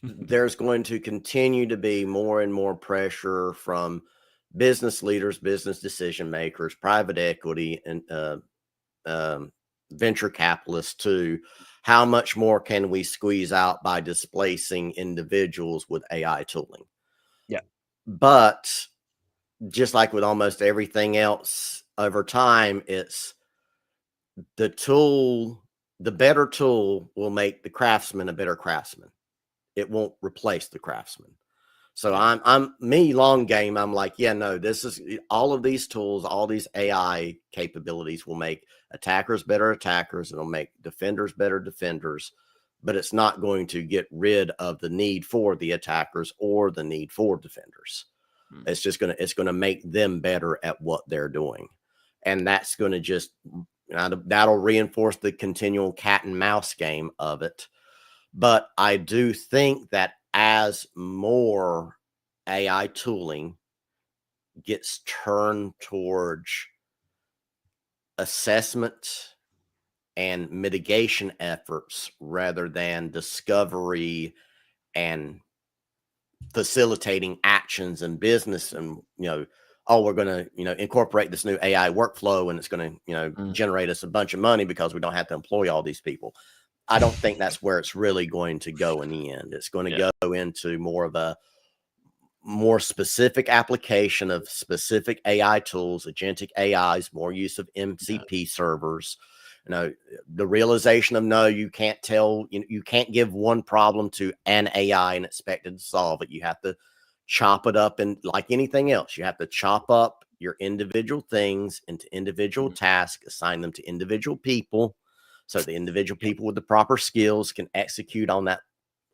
there's going to continue to be more and more pressure from business leaders, business decision makers, private equity, and venture capitalists to how much more can we squeeze out by displacing individuals with AI tooling. Yeah. But just like with almost everything else over time, it's the tool, the better tool will make the craftsman a better craftsman. It won't replace the craftsman. So Yeah. I'm me long game. I'm like, yeah, no, this is all of these tools, all these AI capabilities will make attackers better attackers. It'll make defenders better defenders, but it's not going to get rid of the need for the attackers or the need for defenders. It's just it's gonna make them better at what they're doing, and that's going to just that'll reinforce the continual cat and mouse game of it. But I do think that as more AI tooling gets turned towards assessment and mitigation efforts rather than discovery and facilitating actions and business, and oh, we're going to incorporate this new AI workflow and it's going to generate us a bunch of money because we don't have to employ all these people. I don't think that's where it's really going to go in the end. It's going to go into more of a more specific application of specific AI tools, agentic AIs, more use of MCP servers. The realization of no, you can't tell, you can't give one problem to an AI and expect it to solve it. You have to chop it up, and like anything else, you have to chop up your individual things into individual tasks, assign them to individual people, so the individual people with the proper skills can execute on that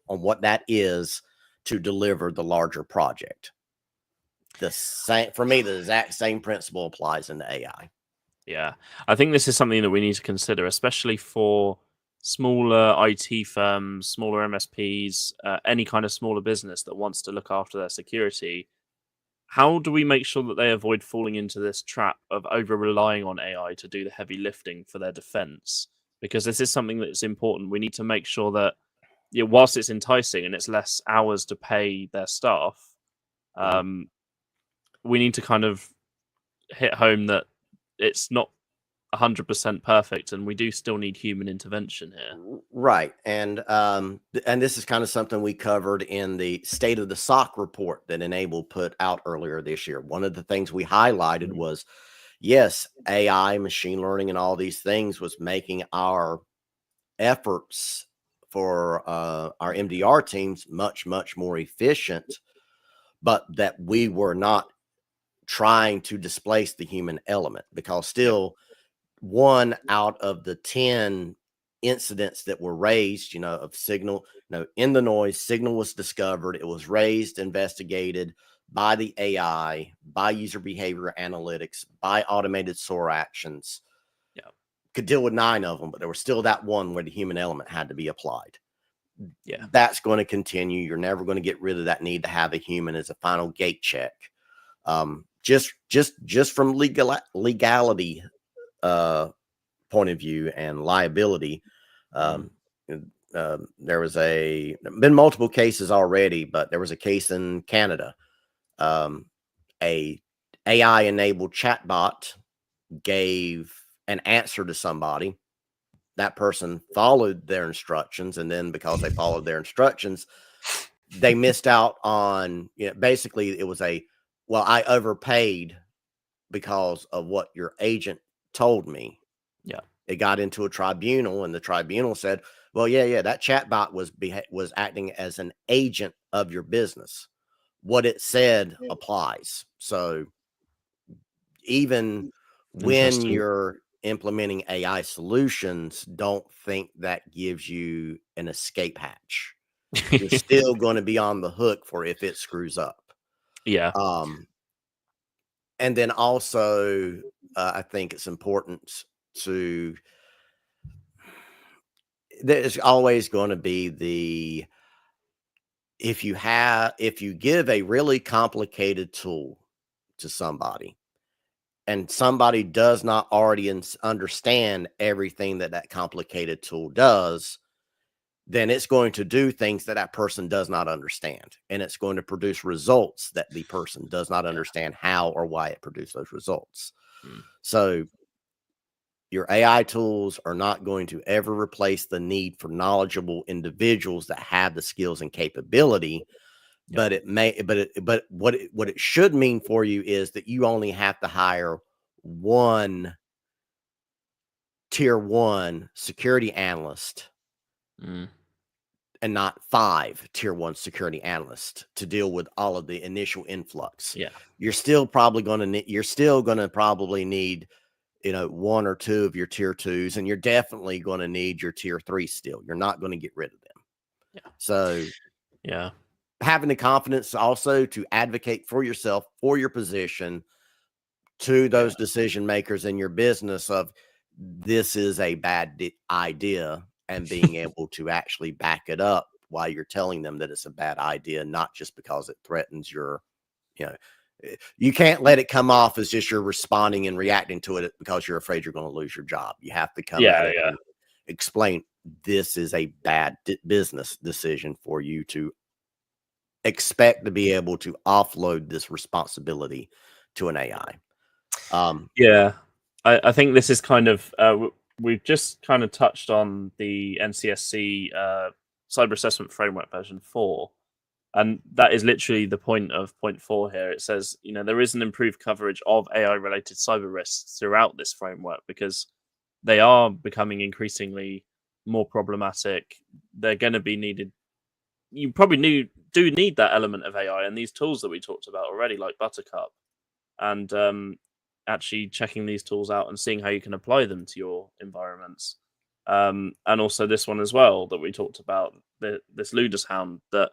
on what that is to deliver the larger project. The same for me, the exact same principle applies in the AI. Yeah, I think this is something that we need to consider, especially for smaller IT firms, smaller MSPs, any kind of smaller business that wants to look after their security. How do we make sure that they avoid falling into this trap of over relying on AI to do the heavy lifting for their defense? Because this is something that's important. We need to make sure that, whilst it's enticing and it's less hours to pay their staff, Mhm. um, we need to kind of hit home that it's not 100% perfect, and we do still need human intervention here. Right. And this is kind of something we covered in the State of the SOC report that Enable put out earlier this year. One of the things we highlighted Mhm. was, yes, AI, machine learning, and all these things was making our efforts for our MDR teams much, much more efficient, but that we were not trying to displace the human element, because Yeah. still 1 out of the 10 incidents that were raised, of signal, in the noise, signal was discovered. It was raised, investigated by the AI, by user behavior analytics, by automated SOAR actions. Yeah. Could deal with 9 of them, but there was still that one where the human element had to be applied. Yeah. That's going to continue. You're never going to get rid of that need to have a human as a final gate check. Just from legality point of view and liability. Mm. Um, there was been multiple cases already, but there was a case in Canada. A AI enabled chatbot gave an answer to somebody. That person followed their instructions, and then because they followed their instructions, they missed out on, basically it was well, I overpaid because of what your agent told me. Yeah. It got into a tribunal, and the tribunal said, well, yeah, that chatbot was acting as an agent of your business. What it said applies. So even when Interesting. you're implementing AI solutions, don't think that gives you an escape hatch. You're still going to be on the hook for if it screws up. Yeah. Um, and then also, I think it's important to, there's always going to be if you give a really complicated tool to somebody, and somebody does not already understand everything that complicated tool does, then it's going to do things that person does not understand, and it's going to produce results that the person does not Yeah. understand how or why it produced those results. Mm. So your AI tools are not going to ever replace the need for knowledgeable individuals that have the skills and capability. Yeah. But what it should mean for you is that you only have to hire one tier 1 security analyst Mm. and not 5 tier 1 security analysts to deal with all of the initial influx. Yeah. You're still going to probably need, 1 or 2 of your tier 2s, and you're definitely going to need your tier 3 still. You're not going to get rid of them. Yeah. So Yeah. having the confidence also to advocate for yourself, for your position, to Yeah. those decision makers in your business of, this is a bad idea, and being able to actually back it up while you're telling them that it's a bad idea, not just because it threatens you know, you can't let it come off as just you're responding and reacting to it because you're afraid you're going to lose your job. You have to come at Yeah. it Yeah. and explain, this is a bad business decision for you to expect to be able to offload this responsibility to an AI. Yeah. I think this is kind of we've just kind of touched on the NCSC cyber assessment framework version 4. And that is literally the point of point 4 here. It says, there is an improved coverage of AI related cyber risks throughout this framework because they are becoming increasingly more problematic. They're going to be needed. You probably do need that element of AI and these tools that we talked about already, like Buttercup, and actually checking these tools out and seeing how you can apply them to your environments. and also this one as well that we talked about, this Ludus Hound, that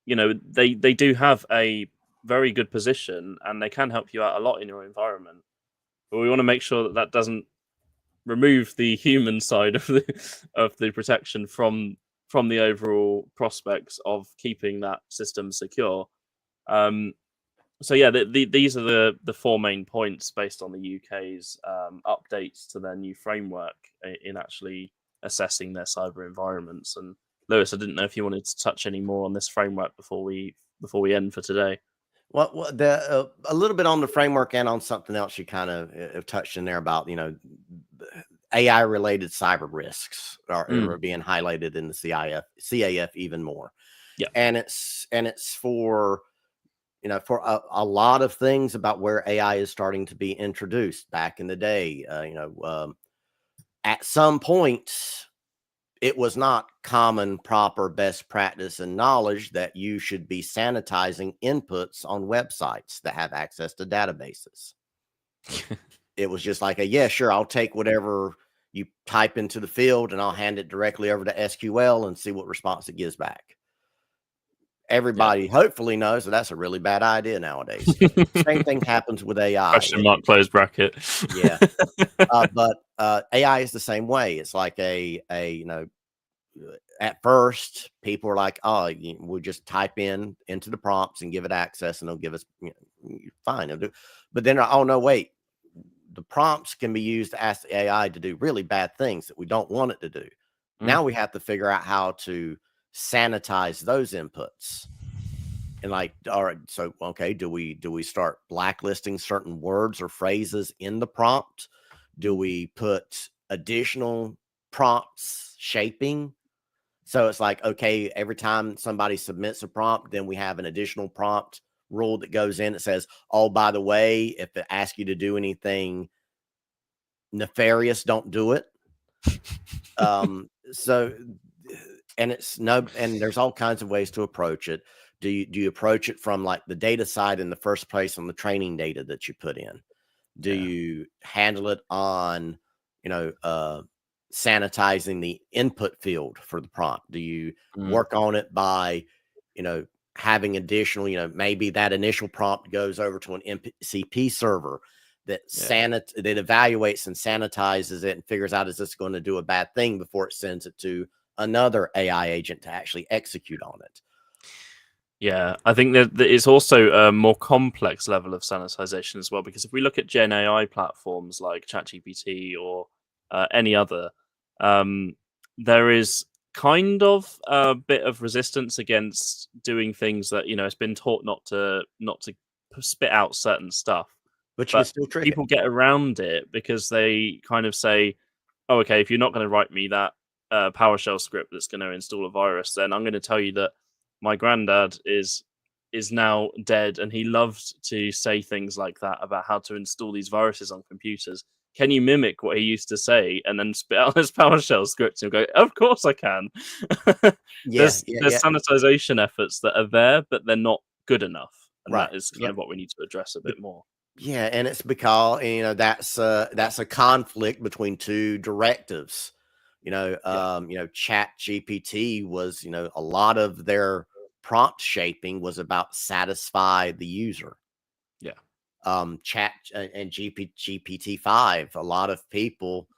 they do have a very good position and they can help you out a lot in your environment, but we want to make sure that that doesn't remove the human side of the protection from the overall prospects of keeping that system secure. So yeah, these are the four main points based on the UK's updates to their new framework in actually assessing their cyber environments. And Lewis, I didn't know if you wanted to touch any more on this framework before we end for today. Well, a little bit on the framework and on something else you kind of touched in there about, AI related cyber risks are being highlighted in the CAF even more. Yeah. And it's for, for a lot of things about where AI is starting to be introduced back in the day. At some point, it was not common, proper best practice and knowledge that you should be sanitizing inputs on websites that have access to databases. It was just like yeah, sure, I'll take whatever you type into the field and I'll hand it directly over to SQL and see what response it gives back. Everybody hopefully knows that that's a really bad idea nowadays. Same thing happens with AI. Question mark, close bracket. Yeah. But AI is the same way. It's like at first people are like, oh, we'll just type into the prompts and give it access and it'll give us fine. But then, oh no, wait, the prompts can be used to ask the AI to do really bad things that we don't want it to do. Now we have to figure out how to sanitize those inputs. And all right, so okay, do we start blacklisting certain words or phrases in the prompt? Do we put additional prompts shaping? So it's like, okay, every time somebody submits a prompt, then we have an additional prompt rule that goes in that says, oh, by the way, if it asks you to do anything nefarious, don't do it. So, and there's all kinds of ways to approach it. Do you approach it from like the data side in the first place on the training data that you put in? Do you handle it on, sanitizing the input field for the prompt? Do you work on it by, having additional, maybe that initial prompt goes over to an MCP server that that evaluates and sanitizes it and figures out, is this going to do a bad thing before it sends it to another AI agent to actually execute on it? Yeah, I think that it's also a more complex level of sanitization as well, because if we look at Gen AI platforms like ChatGPT or any other, there is kind of a bit of resistance against doing things that it's been taught not to spit out certain stuff. But you can still trick people get around it because they kind of say, "Oh, okay, if you're not going to write me that PowerShell script that's going to install a virus, then I'm going to tell you that my granddad is now dead and he loved to say things like that about how to install these viruses on computers. Can you mimic what he used to say and then spit out his PowerShell script and go, of course I can." There's sanitization efforts that are there, but they're not good enough. And that is kind of what we need to address a bit more. Yeah, and it's because that's a conflict between two directives. Chat GPT was, a lot of their prompt shaping was about satisfy the user. Yeah. Chat and GPT-5, a lot of people,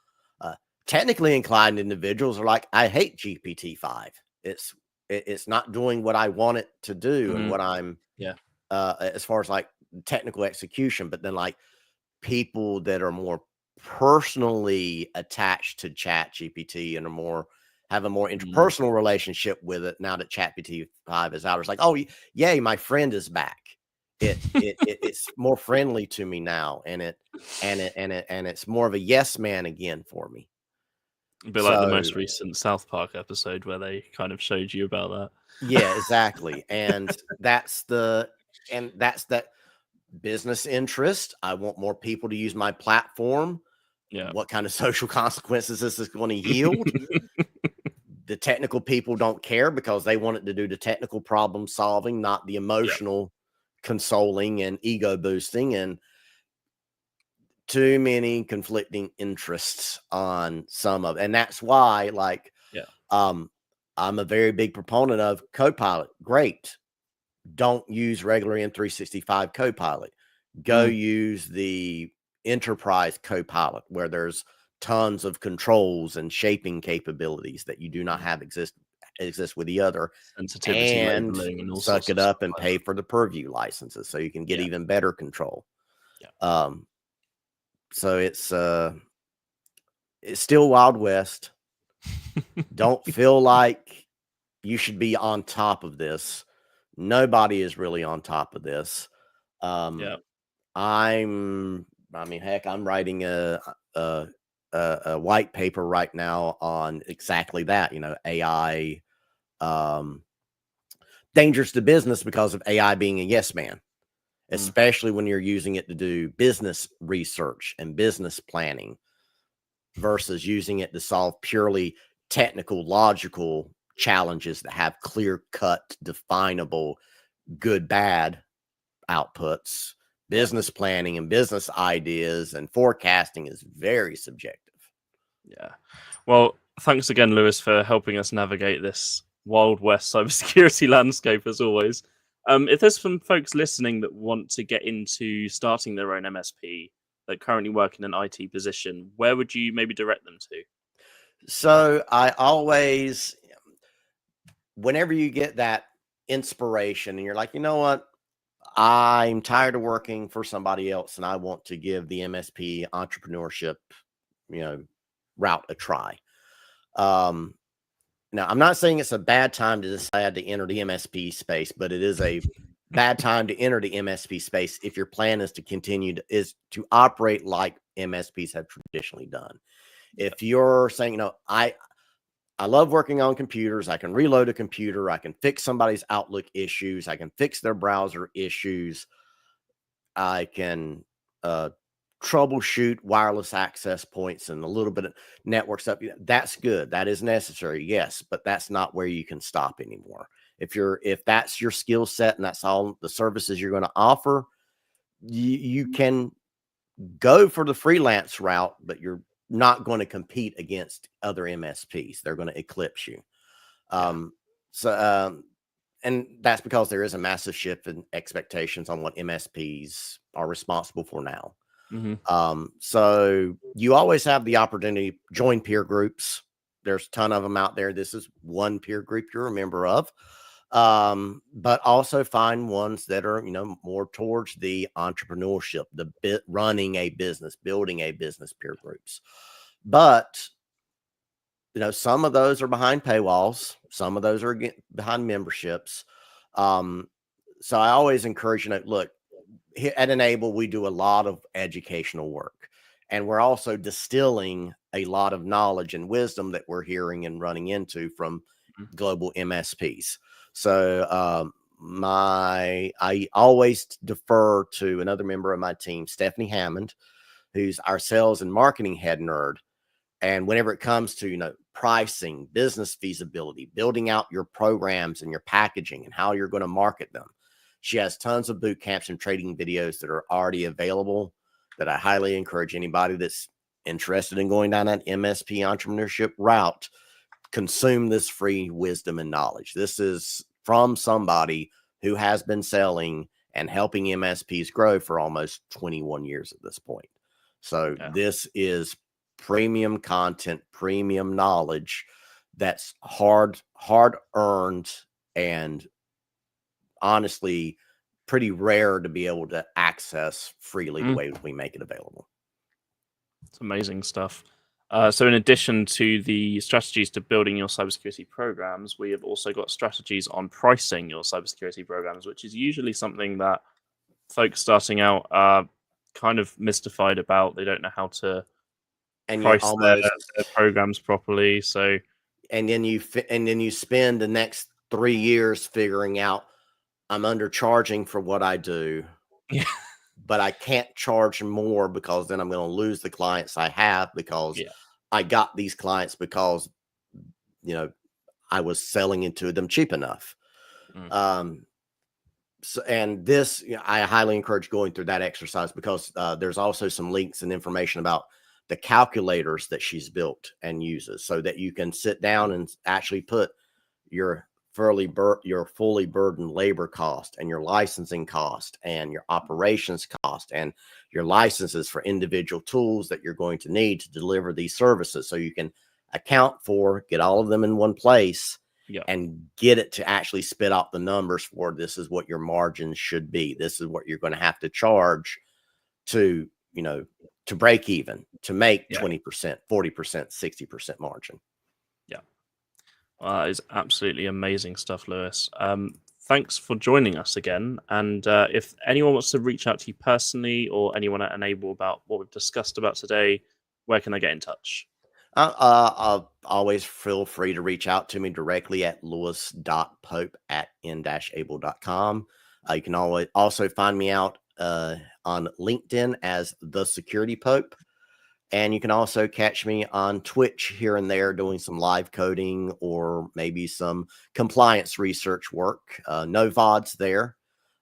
technically inclined individuals are like, I hate GPT-5. It's not doing what I want it to do and what I'm, as far as like technical execution. But then like people that are more personally attached to Chat GPT and have a more interpersonal relationship with it now that Chat GPT-5 is out, it's like, oh yay, my friend is back. It's more friendly to me now, and it's more of a yes man again for me. A bit like the most recent South Park episode where they kind of showed you about that. Yeah, exactly. And that's that business interest. I want more people to use my platform. Yeah. What kind of social consequences is this going to yield? The technical people don't care because they want it to do the technical problem solving, not the emotional consoling and ego boosting. And too many conflicting interests on some of, and that's why, like, Yeah. I'm a very big proponent of Copilot. Great. Don't use regular M365 Copilot. Go use the enterprise Copilot, where there's tons of controls and shaping capabilities that you do not have exist with the other, Sensitivity and labeling and all suck sorts it of stuff up and like pay that. for the purview licenses so you can get Yeah. even better control. Yeah. So it's still Wild West. Don't feel like you should be on top of this. Nobody is really on top of this. Yeah. I mean, heck, I'm writing a white paper right now on exactly that. AI, dangerous to business because of AI being a yes man, especially when you're using it to do business research and business planning versus using it to solve purely technical, logical challenges that have clear cut, definable, good, bad outputs. Business planning and business ideas and forecasting is very subjective. Yeah. Well, thanks again, Lewis, for helping us navigate this Wild West cybersecurity landscape as always. If there's some folks listening that want to get into starting their own MSP that currently work in an IT position, where would you maybe direct them to? So I always, whenever you get that inspiration and you're like, you know what, I'm tired of working for somebody else and I want to give the MSP entrepreneurship, route a try. Now, I'm not saying it's a bad time to decide to enter the MSP space, but it is a bad time to enter the MSP space if your plan is to continue to operate like MSPs have traditionally done. If you're saying, I love working on computers, I can reload a computer, I can fix somebody's Outlook issues, I can fix their browser issues, I can troubleshoot wireless access points and a little bit of network stuff. That's good. That is necessary. Yes, but that's not where you can stop anymore. If that's your skill set and that's all the services you're going to offer, you can go for the freelance route, but you're not going to compete against other MSPs. They're going to eclipse you. So and that's because there is a massive shift in expectations on what MSPs are responsible for now. So you always have the opportunity to join peer groups. There's a ton of them out there. This is one peer group you're a member of. But also find ones that are, more towards the entrepreneurship, running a business, building a business peer groups. But some of those are behind paywalls. Some of those are behind memberships. So I always encourage, look, at Enable, we do a lot of educational work, and we're also distilling a lot of knowledge and wisdom that we're hearing and running into from global MSPs. So I always defer to another member of my team, Stephanie Hammond, who's our sales and marketing head nerd. And whenever it comes to, pricing, business feasibility, building out your programs and your packaging and how you're going to market them, she has tons of boot camps and trading videos that are already available that I highly encourage anybody that's interested in going down that MSP entrepreneurship route, consume this free wisdom and knowledge. This is from somebody who has been selling and helping MSPs grow for almost 21 years at this point. So this is premium content, premium knowledge that's hard earned, and honestly pretty rare to be able to access freely the way we make it available. It's amazing stuff. So in addition to the strategies to building your cybersecurity programs, we have also got strategies on pricing your cybersecurity programs, which is usually something that folks starting out are kind of mystified about. They don't know how to price their programs properly. So, and then you spend the next 3 years figuring out, I'm undercharging for what I do. Yeah. But I can't charge more because then I'm going to lose the clients I have, because I got these clients because, I was selling into them cheap enough. So, and this, I highly encourage going through that exercise, because there's also some links and information about the calculators that she's built and uses, so that you can sit down and actually put your your fully burdened labor cost, and your licensing cost, and your operations cost, and your licenses for individual tools that you're going to need to deliver these services, so you can get all of them in one place, Yeah. and get it to actually spit out the numbers for, this is what your margins should be. This is what you're going to have to charge to, to break even, to make 20%, 40%, 60% margin. Yeah. That is absolutely amazing stuff, Lewis. Thanks for joining us again. And if anyone wants to reach out to you personally, or anyone at Enable, about what we've discussed about today, where can they get in touch? Always feel free to reach out to me directly at lewis.pope@n-able.com. You can always also find me out on LinkedIn as The Security Pope. And you can also catch me on Twitch here and there doing some live coding, or maybe some compliance research work. No VODs there.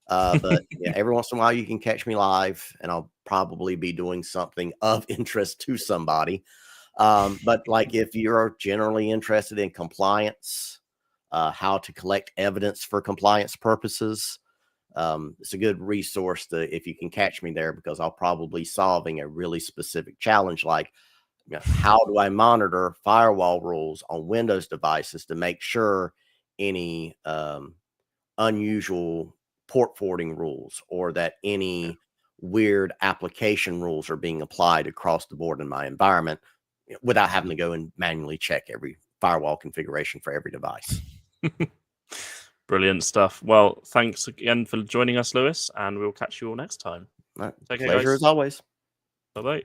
But yeah, every once in a while you can catch me live, and I'll probably be doing something of interest to somebody. But like, if you're generally interested in compliance, how to collect evidence for compliance purposes, it's a good resource if you can catch me there, because I'll probably solving a really specific challenge, like, how do I monitor firewall rules on Windows devices to make sure any unusual port forwarding rules, or that any weird application rules are being applied across the board in my environment, without having to go and manually check every firewall configuration for every device. Brilliant stuff. Well, thanks again for joining us, Lewis, and we'll catch you all next time. Right. Take care, Pleasure guys. as always. Bye-bye.